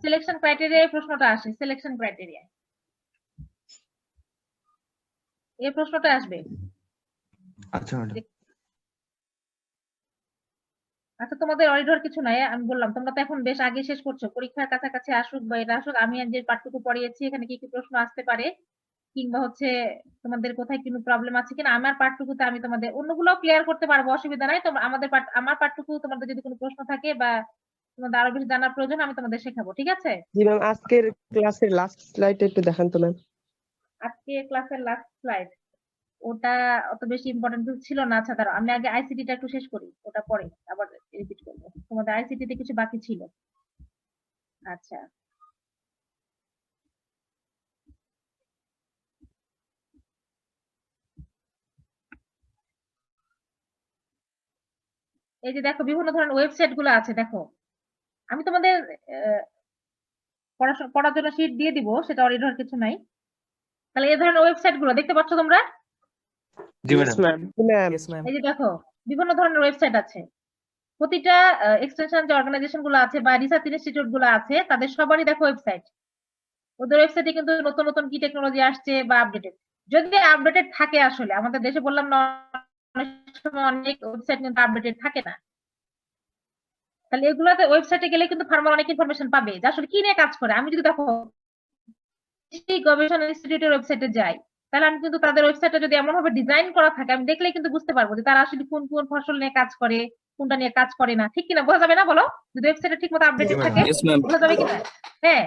Speaker 1: সিলেকশন ক্রাইটেরিয়া প্রশ্নটা আসে, সিলেকশন ক্রাইটেরিয়া এই প্রশ্নটা আসবে।
Speaker 4: আচ্ছা ম্যাডাম।
Speaker 1: আচ্ছা তোমাদের অরিডর কিছু নাই, আমি বললাম তোমরা তো এখন বেশ আগে শেষ করছো, পরীক্ষার কাছাকাছি আসুক বা এটা আসুক, আমি যে পাঠটুকু পড়িয়েছি এখানে কি কি প্রশ্ন আসতে পারে কিংবা হচ্ছে তোমাদের কোথায় কোনো প্রবলেম আছে কিনা আমার পাঠটুকুতে আমি তোমাদের অন্যগুলো ক্লিয়ার করতে পারবো, অসুবিধা নাই। তোমরা আমার পাঠটুকু তোমাদের যদি কোনো প্রশ্ন থাকে বা তোমাদের আরো বেশি জানার প্রয়োজন আমি তোমাদের শেখাবো, ঠিক আছে?
Speaker 5: জি ম্যাম, আজকের ক্লাসের লাস্ট স্লাইড একটু দেখান তো ম্যাম।
Speaker 1: আজকে ক্লাসের লাস্ট স্লাইড ওটা অত বেশি ইম্পর্টেন্ট ছিল না। আচ্ছা দাঁড়াও আমি আগে আইসিটিটা একটু শেষ করি, ওটা পরে আবার রিপিট করবো। তোমাদের আইসিটিতে কিছু বাকি ছিল। আচ্ছা এই যে দেখো বিভিন্ন ধরনের ওয়েবসাইট গুলো আছে, দেখো আমি তোমাদের পড়ার জন্য শীট দিয়ে দিব, সেটা অরিডর কিছু নাই। তাহলে এই ধরনের ওয়েবসাইট গুলো দেখতে পাচ্ছ তোমরা?
Speaker 3: জি ম্যাডাম
Speaker 5: ম্যাম
Speaker 6: Yes, ma'am.
Speaker 1: এই যে দেখো বিভিন্ন ধরনের ওয়েবসাইট আছে। প্রতিটা এক্সটেনশন যে অর্গানাইজেশন গুলো আছে বা রিসার্চ ইনস্টিটিউট গুলো আছে তাদের সবারই দেখো ওয়েবসাইট। ওদের ওয়েবসাইটে কিন্তু নতুন নতুন কি টেকনোলজি আসছে বা আপডেটেড, যদি আপডেটেড থাকে, আসলে আমাদের দেশে বললাম না অনেক সময় অনেক ওয়েবসাইট কিন্তু আপডেটেড থাকে না। তাহলে এগুলোতে ওয়েবসাইটে গেলে কিন্তু ফার্মার অনেক ইনফরমেশন পাবে যে আসলে কি নিয়ে কাজ করে। আমি যদি দেখো গবেষণা ইনস্টিটিউটের ওয়েবসাইটে যাই তাহলে আমি কিন্তু তাদের ওয়েবসাইটটা যদি এমন ভাবে ডিজাইন করা থাকে আমি দেখলেই কিন্তু বুঝতে পারবো যে তারা আসলে কোন কোন ফসল নিয়ে কাজ করে, কোনটা নিয়ে কাজ করে না, ঠিক কিনা? বোঝা যাবে না বলো? যদি ওয়েবসাইটে ঠিক মতো আপডেটেড থাকে
Speaker 7: Yes, ma'am.
Speaker 1: বোঝা যাবে কিনা? হ্যাঁ,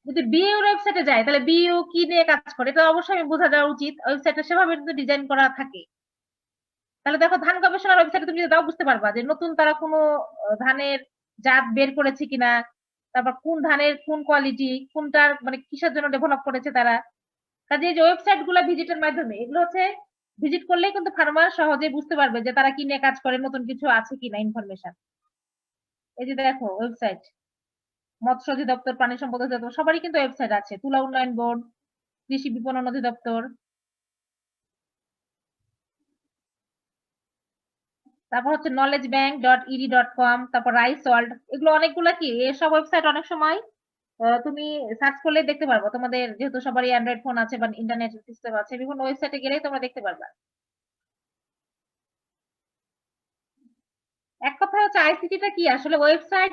Speaker 1: যদি বিইউ ওয়েবসাইটে যাই তাহলে বিইউ কি নিয়ে কাজ করে এটা অবশ্যই আমি বোঝা যাওয়া উচিত। ওয়েবসাইটটা সেভাবে কিন্তু ডিজাইন করা থাকে। তাহলে দেখো ধান গবেষণার ওয়েবসাইটে তুমি যদি দাও বুঝতে পারবা যে নতুন তারা কোনো ধানের জাত বের করেছে কিনা, তারপর কোন ধানের কোন কোয়ালিটি, কোনটার মানে কিসের জন্য ডেভেলপ করেছে তারা। কাজে এই যে ওয়েবসাইট গুলো ভিজিটের মাধ্যমে এগুলো হচ্ছে ভিজিট করলেই কিন্তু ফার্মার সহজে বুঝতে পারবে যে তারা কি নিয়ে কাজ করে, নতুন কিছু আছে কিনা ইনফরমেশন। এই যে দেখো ওয়েবসাইট, মৎস্য অধিদপ্তর, প্রাণী সম্পদ অধিদপ্তর সবারই কিন্তু ওয়েবসাইট আছে, তুলা উন্নয়ন বোর্ড, কৃষি বিপণন অধিদপ্তর, তারপর হচ্ছে knowledgebank.ed.com, তারপর রাইস ওয়ার্ল্ড, এগুলো অনেকগুলো কি এসব ওয়েবসাইট অনেক সময় তুমি সার্চ করলে দেখতে পারবো। তোমাদের যেহেতু সবারই অ্যান্ড্রয়েড ফোন আছে বা ইন্টারনেট সিস্টেম আছে, বিভিন্ন ওয়েবসাইটে গেলেই তোমরা দেখতে পারবা। এক কথা হচ্ছে আইসিটিটা কি আসলে ওয়েবসাইট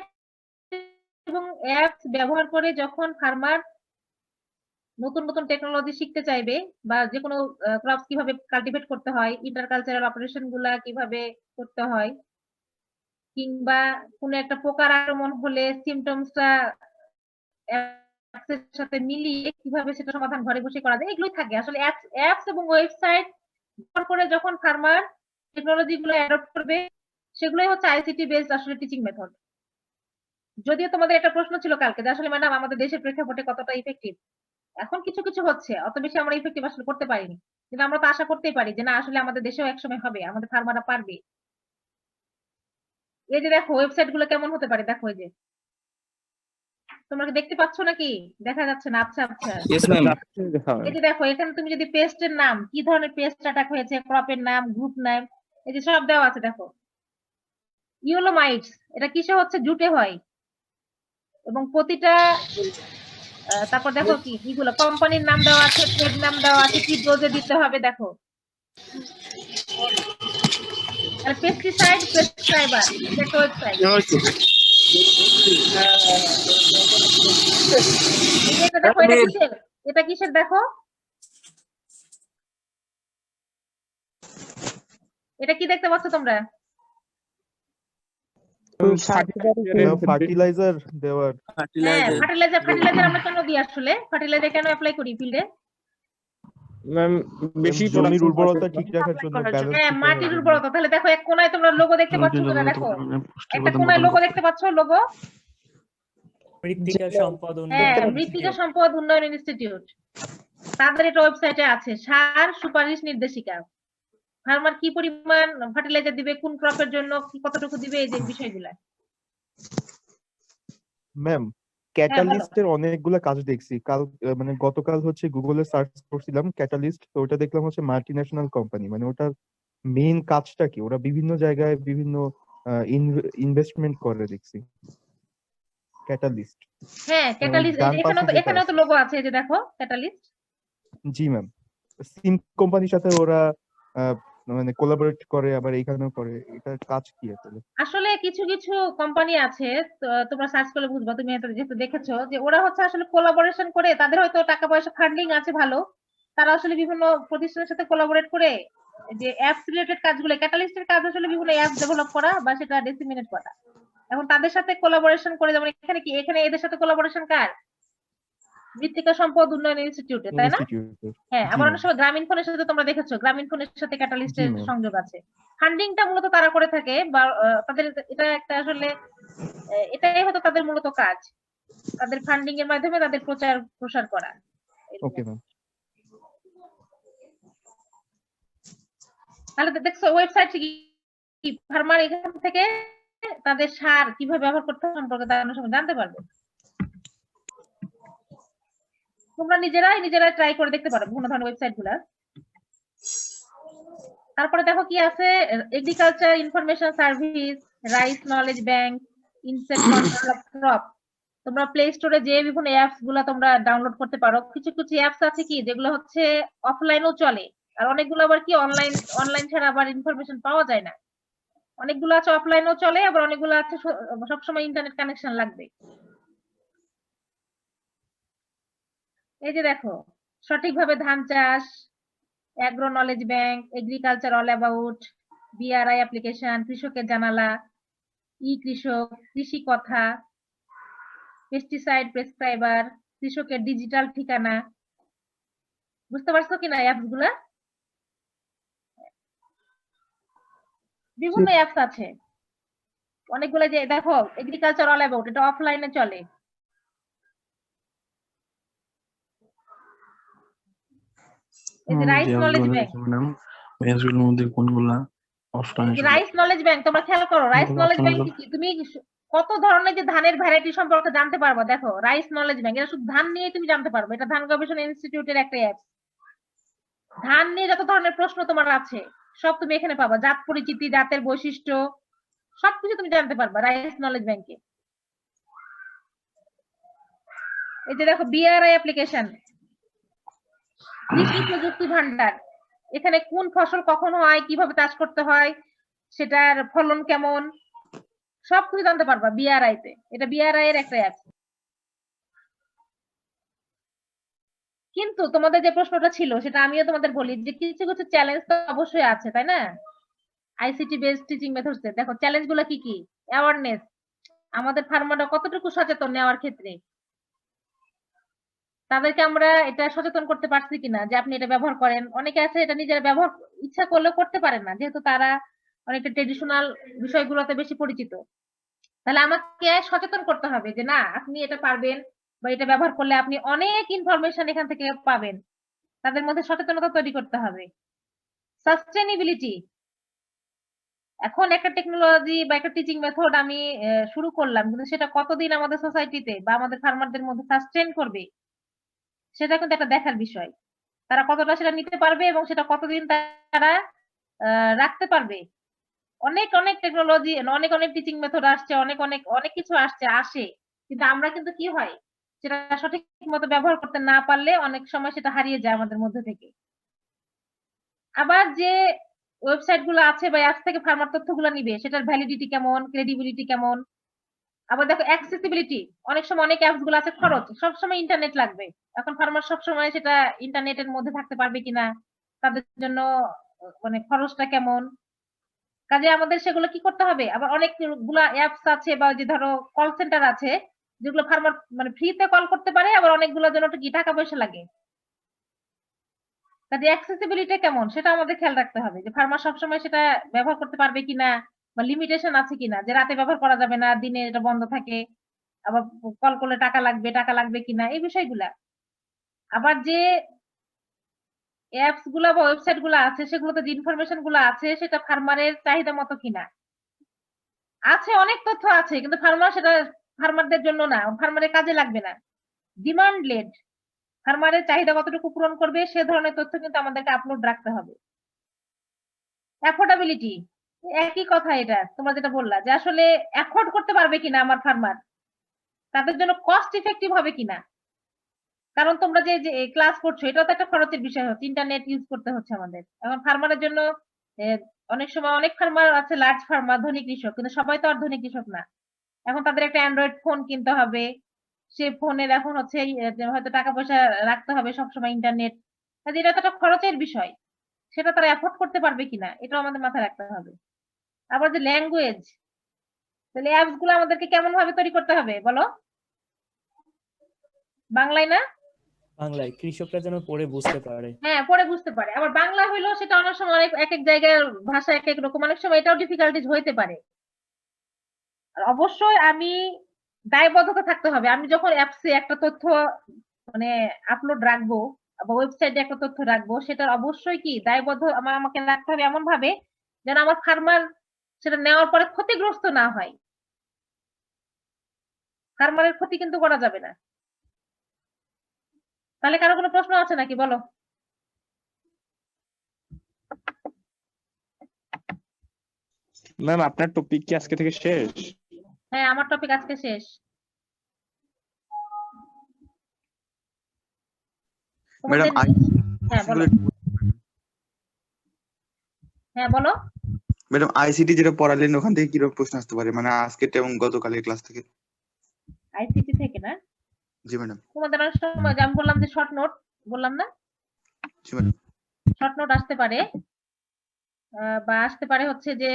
Speaker 1: এবং অ্যাপস ব্যবহার করে যখন ফার্মার নতুন নতুন টেকনোলজি শিখতে চাইবে বা যে কোনো ক্রপস কিভাবে কাল্টিভেট করতে হয়, ইন্টারকালচারাল অপারেশন গুলা কিভাবে করতে হয়, কিংবা কোনো একটা পোকার আক্রমণ হলে সিমটমসটা অ্যাপসের সাথে মিলিয়ে কিভাবে সেটা সমাধান ঘরে বসে করা যায়, এগুলোই থাকে আসলে অ্যাপস এবং ওয়েবসাইট ব্যবহার করে যখন ফার্মার টেকনোলজি গুলো অ্যাডপ্ট করবে সেগুলোই হচ্ছে আইসিটি বেসড আসলে টিচিং মেথড। যদিও তোমাদের একটা প্রশ্ন ছিল কালকে যে আসলে ম্যাডাম আমাদের দেশের প্রেক্ষাপটে কতটা ইফেক্টিভ, এখন কিছু কিছু হচ্ছে, অত বেশি আমরা ইফেক্টিভ আসলে করতে পারিনি, কিন্তু আমরা তো আশা করতেই পারি যে না আসলে আমাদের দেশেও একসময় হবে, আমাদের ফার্মাররা পারবে। এই যে দেখো ওয়েবসাইট গুলো কেমন হতে পারে, দেখো এই যে তোমরা কি দেখতে পাচ্ছ নাকি? দেখা যাচ্ছে না? আচ্ছা আচ্ছা
Speaker 7: Yes, ma'am.
Speaker 1: এই যে দেখো এখানে তুমি যদি পেস্টের নাম, কি ধরনের পেস্ট অ্যাটাক হয়েছে, ক্রপের নাম, গ্রুপ নাম, এই যে সব দেওয়া আছে। দেখো ইউলোমাইটস, এটা কিসে হচ্ছে? জুটে হয়, এবং প্রতিটা তারপর দেখো কি এগুলো কোম্পানির নাম দেওয়া আছে, ট্রেড নাম দেওয়া আছে, কি ডোজে দিতে হবে। দেখো পেস্টিসাইড প্রেসক্রাইবার, এটা ওয়েবসাইট। দেখো এটা কিসের? এটা কিসের দেখো? এটা কি দেখতে পাচ্ছ তোমরা?
Speaker 8: ফার্টিলাইজার দেওয়ার।
Speaker 1: হ্যাঁ, ফার্টিলাইজার আমরা কেন দিই আসলে? ফার্টিলাইজার কেন অ্যাপ্লাই করি ফিল্ডে?
Speaker 8: ম্যাম বেশি
Speaker 10: জমির উর্বরতা ঠিক রাখার জন্য,
Speaker 1: হ্যাঁ, মাটির উর্বরতা। তাহলে দেখো এক কোনায় তোমরা লোগো দেখতে পাচ্ছ কিনা? দেখো একটা কোনায় লোগো দেখতে পাচ্ছ, লোগো
Speaker 6: মৃত্তিকা সম্পদ
Speaker 1: হ্যাঁ,
Speaker 6: উন্নয়ন
Speaker 1: মৃত্তিকা সম্পদ উন্নয়ন ইনস্টিটিউট। তাদের এটা ওয়েবসাইটে আছে, সার সুপারিশ নির্দেশিকা। ফার্মার কি পরিমাণ ফার্টিলাইজার দিবে, কোন ক্রপের জন্য কি কতটুকু দিবে, এই যে বিষয়গুলা।
Speaker 10: ম্যাম ক্যাটালিস্টের অনেকগুলো কাজ দেখছি কাল, মানে গতকাল হচ্ছে গুগলে সার্চ করছিলাম ক্যাটালিস্ট, তো ওটা দেখলাম হচ্ছে মাল্টিন্যাশনাল কোম্পানি, মানে ওটার মেইন কাজটা কি, ওরা বিভিন্ন জায়গায় বিভিন্ন ইনভেস্টমেন্ট করে দেখছি ক্যাটালিস্ট।
Speaker 1: হ্যাঁ, ক্যাটালিস্ট
Speaker 10: ডান পাশে যেটা
Speaker 1: এখানেও তো
Speaker 10: আছে।
Speaker 1: লোগো আছে, এই যে দেখো ক্যাটালিস্ট।
Speaker 10: জি ম্যাম, সিম কোম্পানির সাথে ওরা মানে কোলাবোরেট করে, আবার এইখানেও করে, এটার কাজ কি আসলে?
Speaker 1: আসলে কিছু কিছু কোম্পানি আছে, তোমরা সার্চ করলে বুঝবা, তুমি এটা যেহেতু দেখেছো, যে ওরা হচ্ছে আসলে কোলাবোরেশন করে, তাদের হয়তো টাকা পয়সা ফান্ডিং আছে ভালো, তারা আসলে বিভিন্ন প্রতিষ্ঠানের সাথে কোলাবোরেট করে যে অ্যাপস রিলেটেড কাজগুলো, ক্যাটালিস্টের কাজ আসলে বিভিন্ন অ্যাপ ডেভেলপ করা বা সেটা ডিসিমিনেট করা। এখন তাদের সাথে কোলাবোরেশন করে, যেমন এখানে কি, এখানে এদের সাথে কোলাবোরেশন কার, মৃত্তিকা সম্পদ উন্নয়ন ইনস্টিটিউটে, তাই না?
Speaker 10: ইনস্টিটিউটের।
Speaker 1: হ্যাঁ,
Speaker 10: জি
Speaker 1: আবার
Speaker 10: ম্যাম।
Speaker 1: অনেক সময় গ্রামীণ ফোনের সাথে তোমরা দেখেছো, গ্রামীণ ফোনের সাথে
Speaker 10: জি
Speaker 1: ক্যাটালিস্টের
Speaker 10: ম্যাম।
Speaker 1: সংযোগ আছে। ফান্ডিংটা মূলত তারা করে থাকে, বা তাদের এটা একটা আসলে এটাই হয়তো তাদের মূলত কাজ, তাদের ফান্ডিং এর মাধ্যমে তাদের প্রচার প্রসার করা।
Speaker 10: Okay ma'am.
Speaker 1: তাহলে দেখছো ওয়েবসাইট কি ফার্মার এখান থেকে তাদের সার কিভাবে ব্যবহার করতে হয় সম্পর্কে তারা সঙ্গে জানতে পারবে। তোমরা নিজেরাই ট্রাই করে দেখতে পারো বিভিন্ন ধরনের ওয়েবসাইট গুলা। তারপরে দেখো কি আছে, agriculture information service, rice knowledge bank, insect control of crop. তোমরা প্লে স্টোরে যে বিভিন্ন অ্যাপস গুলা তোমরা ডাউনলোড করতে পারো। কিছু কিছু অ্যাপস আছে কি যেগুলো হচ্ছে অফলাইনেও চলে, আর অনেকগুলো আবার কি অনলাইন ছাড়া আবার ইনফরমেশন পাওয়া যায় না। অনেকগুলো আছে অফলাইনেও চলে, আবার অনেকগুলো আছে সবসময় ইন্টারনেট কানেকশন লাগবে। এই যে দেখো, সঠিকভাবে ধান চাষ, agro knowledge bank, agriculture all about, BRI application, কৃষকের জানালা, ই কৃষক, কৃষি কথা, পেস্টিসাইড প্রেসক্রাইবার, কৃষকের ডিজিটাল ঠিকানা। বুঝতে পারছো কিনা অ্যাপস গুলা? বিভিন্ন অ্যাপস আছে অনেকগুলো, যে দেখো এগ্রিকালচার অল অ্যাবাউট, এটা অফলাইনে চলে। এই যে রাইস নলেজ ব্যাংক,
Speaker 7: ম্যাডাম এগুলোর মধ্যে কোনগুলা অফলাইন?
Speaker 1: রাইস নলেজ ব্যাংক তোমরা খেয়াল করো, রাইস নলেজ ব্যাংক কি তুমি কত ধরনের যে ধানের ভ্যারাইটি সম্পর্কে জানতে পারবা। দেখো রাইস নলেজ ব্যাংক, এটা শুধু ধান নিয়ে তুমি জানতে পারবে, এটা ধান গবেষণা ইনস্টিটিউটের একটা অ্যাপ। ধান নিয়ে যত ধরনের প্রশ্ন তোমার আছে সব তুমি এখানে পাবা, জাত পরিচিতি, জাতের বৈশিষ্ট্য, সবকিছু তুমি জানতে পারবা রাইস নলেজ ব্যাংকে। এই যে দেখো বিআরআই অ্যাপ্লিকেশন, কৃষি প্রযুক্তি ভান্ডার, এখানে কোন ফসল কখন হয়, কিভাবে চাষ করতে হয়, সেটার ফলন কেমন, সবকিছু জানতে পারবা বিআরআই তে। এটা বিআরআই এর একটা অ্যাপ। কিন্তু তোমাদের যে প্রশ্নটা ছিল সেটা আমিও তোমাদের বলি, যে কিছু কিছু চ্যালেঞ্জ তো অবশ্যই আছে, তাই না? আইসিটি বেসড টিচিং মেথডস এর দেখো চ্যালেঞ্জ গুলো কি কি। অ্যাওয়ারনেস, আমাদের ফার্মাররা কতটুকু সচেতন নেওয়ার ক্ষেত্রে, তাদেরকে আমরা এটা সচেতন করতে পারছি কিনা যে আপনি এটা ব্যবহার করেন। অনেকে আছে এটা নিজেরা ব্যবহার ইচ্ছা করলেও করতে পারে না, যেহেতু তারা অনেকটা ট্রেডিশনাল বিষয়গুলোতে বেশি পরিচিত। তাহলে আমাকে সচেতন করতে হবে যে না, আপনি এটা পারবেন, বা এটা ব্যবহার করলে আপনি অনেক ইনফরমেশন এখান থেকে পাবেন। তাদের মধ্যে সচেতনতা তৈরি করতে হবে। সাস্টেনেবিলিটি, এখন একটা টেকনোলজি বা একটা টিচিং মেথড আমি শুরু করলাম, কিন্তু সেটা কতদিন আমাদের সোসাইটিতে বা আমাদের ফার্মারদের মধ্যে সাস্টেন করবে, সেটা কিন্তু একটা দেখার বিষয়। তারা কতটা সেটা নিতে পারবে এবং সেটা কতদিন তারা রাখতে পারবে। অনেক অনেক টেকনোলজি, অনেক অনেক টিচিং মেথড আসছে, অনেক অনেক অনেক কিছু আসে, কিন্তু আমরা কিন্তু কি হয়, সেটা সঠিক মতো ব্যবহার করতে না পারলে অনেক সময় সেটা হারিয়ে যায় আমাদের মধ্যে থেকে। আবার যে ওয়েবসাইট গুলো আছে বা অ্যাপস থেকে ফার্মার তথ্যগুলো নিবে, সেটার ভ্যালিডিটি কেমন, ক্রেডিবিলিটি কেমন। আবার দেখো অ্যাক্সেসিবিলিটি, অনেক সময় অনেক অ্যাপস গুলো আছে খরচ, সবসময় ইন্টারনেট লাগবে। এখন ফার্মার সবসময় সেটা ইন্টারনেটের মধ্যে থাকতে পারবে কিনা, তাদের জন্য মানে খরচটা কেমন। কাজে আমাদের সেগুলো কি করতে হবে। আবার অনেকগুলা অ্যাপস আছে বা যে ধরো কল সেন্টার আছে, যেগুলো ফার্মার মানে ফ্রিতে কল করতে পারে, আবার অনেকগুলোর জন্য কি টাকা পয়সা লাগে। কাজে অ্যাক্সেসিবিলিটি কেমন সেটা আমাদের খেয়াল রাখতে হবে, যে ফার্মার সবসময় সেটা ব্যবহার করতে পারবে কিনা, বা লিমিটেশন আছে কিনা, যে রাতে ব্যবহার করা যাবে না, দিনে এটা বন্ধ থাকে, আবার কল করলে টাকা লাগবে কিনা, এই বিষয়গুলা। আবার যে অ্যাপস গুলা বা ওয়েবসাইট গুলা আছে সেগুলোতে যে ইনফরমেশন গুলো আছে সেটা ফার্মারের চাহিদা মতো কিনা। আছে, অনেক তথ্য আছে, কিন্তু সেটা ফার্মারদের জন্য না, ফার্মারের কাজে লাগবে না। ডিমান্ড লেড, ফার্মারের চাহিদা কতটুকু পূরণ করবে সে ধরনের তথ্য কিন্তু আমাদেরকে আপলোড রাখতে হবে। অ্যাফোর্ডেবিলিটি, একই কথা, এটা তোমরা যেটা বললা যে আসলে অ্যাফোর্ড করতে পারবে কিনা আমার ফার্মার, তাদের জন্য কস্ট ইফেক্টিভ হবে কিনা। কারণ তোমরা যে ক্লাস করছো এটাও তো একটা খরচের বিষয় হচ্ছে, ইন্টারনেট ইউজ করতে হচ্ছে আমাদের। এখন ফার্মারের জন্য অনেক সময় অনেক ফার্মার আছে, লার্জ ফার্মার, ধনী কৃষক, কিন্তু সবাই তো আর ধনী কৃষক না। এখন তাদের একটা অ্যান্ড্রয়েড ফোন কিনতে হবে, সে ফোনের এখন হচ্ছে হয়তো টাকা পয়সা রাখতে হবে সবসময়, ইন্টারনেট, কাজে এটা তো একটা খরচের বিষয়, সেটা তারা অ্যাফোর্ড করতে পারবে কিনা এটাও আমাদের মাথায় রাখতে হবে। আবার যে ল্যাঙ্গুয়েজ, তাহলে অ্যাপস গুলো আমাদেরকে কেমন ভাবে তৈরি করতে হবে বলো? বাংলায় না?
Speaker 6: বাংলায়, কৃষকরা যেন পড়ে বুঝতে পারে।
Speaker 1: হ্যাঁ, পরে বুঝতে পারে। আবার বাংলা হইলেও সেটা অনেক সময় এক এক জায়গায় ভাষা এক এক রকম, অনেক সময় এটাও ডিফিকাল্টিজ হইতে পারে। আর অবশ্যই আমি দায়বদ্ধতা থাকতে হবে, আমি যখন অ্যাপসে একটা তথ্য মানে আপলোড রাখবো বা ওয়েবসাইটে একটা তথ্য রাখবো, সেটার অবশ্যই কি দায়বদ্ধ আমাকে রাখতে হবে এমন ভাবে যেন আমার ফার্মার সেটা নেওয়ার পরে ক্ষতিগ্রস্ত না হয়। ফার্মারের ক্ষতি কিন্তু করা যাবে না। তাহলে কারো কোনো প্রশ্ন আছে নাকি বলো?
Speaker 8: ম্যাম আপনার টপিক কি আজকে থেকে শেষ?
Speaker 1: হ্যাঁ, আমার টপিক আজকে শেষ।
Speaker 4: ম্যাডাম
Speaker 1: হ্যাঁ বলো। হ্যাঁ বলো।
Speaker 4: ম্যাডাম আইসিটি যেটা পড়ালেন ওখান থেকে কিরকম প্রশ্ন আসতে পারে, মানে আজকে এবং গতকালের ক্লাস থেকে?
Speaker 1: আইসিটি থেকে না?
Speaker 4: জি ম্যাডাম।
Speaker 1: তোমাদের অনেক সময় আমি বললাম যে শর্ট নোট, বললাম না?
Speaker 4: জি ম্যাডাম।
Speaker 1: শর্ট নোট আসতে পারে, বা আসতে পারে হচ্ছে যে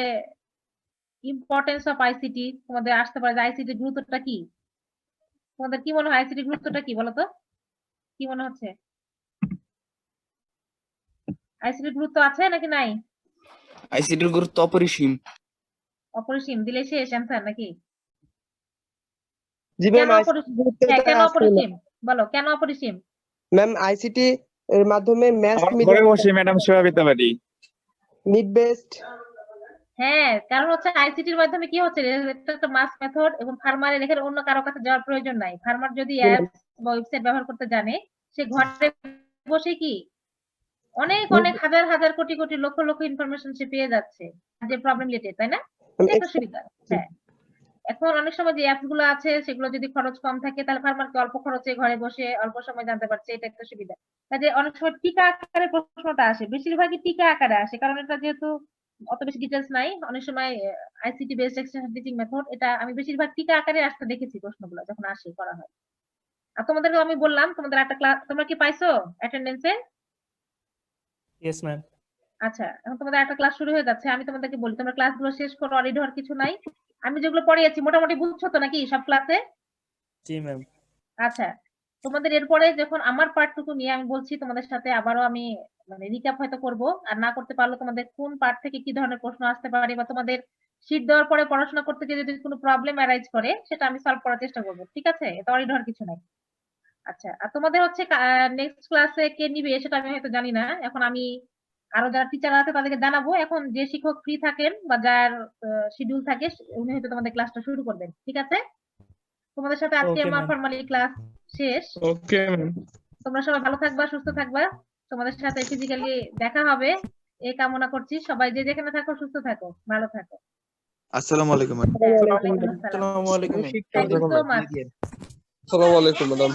Speaker 1: ইম্পর্টেন্স অফ আইসিটি, তোমাদের আসতে পারে যে আইসিটির গুরুত্বটা কি। তোমাদের কি মনে হয় আইসিটির গুরুত্বটা কি বলো তো? কি মনে হচ্ছে? আইসিটির গুরুত্ব আছে নাকি নাই?
Speaker 11: আইসিটির গুরুত্ব অপরিসীম।
Speaker 1: অপরিসীম দিলে শেষ অ্যান্সার নাকি?
Speaker 5: জি
Speaker 1: কেন
Speaker 5: ম্যাম,
Speaker 1: অপরিসীম? হ্যাঁ, কেন অপরিসীম বলো, কেন অপরিসীম?
Speaker 5: ম্যাম আইসিটি এর মাধ্যমে ম্যাথ
Speaker 8: ঘরে বসে ম্যাডাম সেবা পেতে পারি।
Speaker 5: Need based.
Speaker 1: হ্যাঁ, কারণ হচ্ছে আইসিটির মাধ্যমে কি হচ্ছে, এটা একটা মাস মেথড এবং ফার্মারের এখানে অন্য কারো কাছে যাওয়ার প্রয়োজন নাই। ফার্মার যদি অ্যাপস বা ওয়েবসাইট ব্যবহার করতে জানে, সে ঘরে বসে কি অনেক অনেক হাজার হাজার কোটি কোটি লক্ষ লক্ষ ইনফরমেশন সে পেয়ে যাচ্ছে যে প্রবলেম রিলেটেড, তাই না? এটা একটা সুবিধা। হ্যাঁ, এখন অনেক সময় যে অ্যাপস গুলো আছে সেগুলো যদি খরচ কম থাকে তাহলে ফার্মারকে অল্প খরচে ঘরে বসে অল্প সময় জানতে পারছে, এটা একটা সুবিধা। কাজে অনেক সময় টিকা আকারে প্রশ্নটা আসে, বেশিরভাগই টিকা আকারে আসে, কারণ এটা যেহেতু অত বেশি ডিটেলস নাই। অনেক সময় ICT based extension teaching method, এটা আমি বেশিরভাগ টিকা আকারে আসতে দেখেছি প্রশ্নগুলো যখন আসে করা হয়। আর তোমাদেরকে আমি বললাম তোমাদের একটা ক্লাস তোমরা কি পাইছো অ্যাটেন্ডেন্সে?
Speaker 6: Yes ma'am.
Speaker 1: আচ্ছা, এখন তোমাদের একটা ক্লাস শুরু হয়ে যাচ্ছে, আমি তোমাদেরকে বলি তোমরা ক্লাসগুলো শেষ করো, অলরেডি হওয়ার কিছু নাই। আমি যেগুলো পড়িয়েছি মোটামুটি বুঝছো তো নাকি সব ক্লাসে?
Speaker 6: জি ম্যাম।
Speaker 1: আচ্ছা, তোমাদের এরপরে যখন আমার পার্টটুকু নিয়ে আমি বলছি তোমাদের সাথে আবারও আমি মানে রিক্যাপ হয়তো করব, আর না করতে পারলে তোমাদের কোন পার্ট থেকে কি ধরনের প্রশ্ন আসতে পারে বা তোমাদের শীট দেওয়ার পরে পড়াশোনা করতে গিয়ে যদি কোনো প্রবলেম অ্যারাইজ করে সেটা আমি সলভ করার চেষ্টা করব, ঠিক আছে? এটা অলরেডি হওয়ার কিছু নাই। আচ্ছা, আর তোমাদের হচ্ছে নেক্সট ক্লাসে কে নিবে সেটা আমি হয়তো জানি না। এখন আমি আরো যারা টিচার আছে তাদেরকে জানাবো, এখন যে শিক্ষক ফ্রি থাকেন বা যার শিডিউল থাকে উনি হয়তো তোমাদের ক্লাসটা শুরু করবেন, ঠিক আছে? তোমাদের সাথে আজকে
Speaker 6: Okay,
Speaker 1: আমার
Speaker 6: ma'am.
Speaker 1: ফর্মালি ক্লাস শেষ।
Speaker 8: Okay ma'am.
Speaker 1: তোমরা সবাই ভালো থাকবা, সুস্থ থাকবা, তোমাদের সাথে ফিজিক্যালি দেখা হবে এই কামনা করছি। সবাই যে যেখানে থাকো সুস্থ থাকো, ভালো থাকো।
Speaker 4: আসসালামু আলাইকুম ম্যাডাম।
Speaker 1: ওয়ালাইকুম আসসালাম।
Speaker 11: আসসালামু আলাইকুম।
Speaker 1: Thank you so much.
Speaker 11: আসসালামু আলাইকুম ম্যাডাম।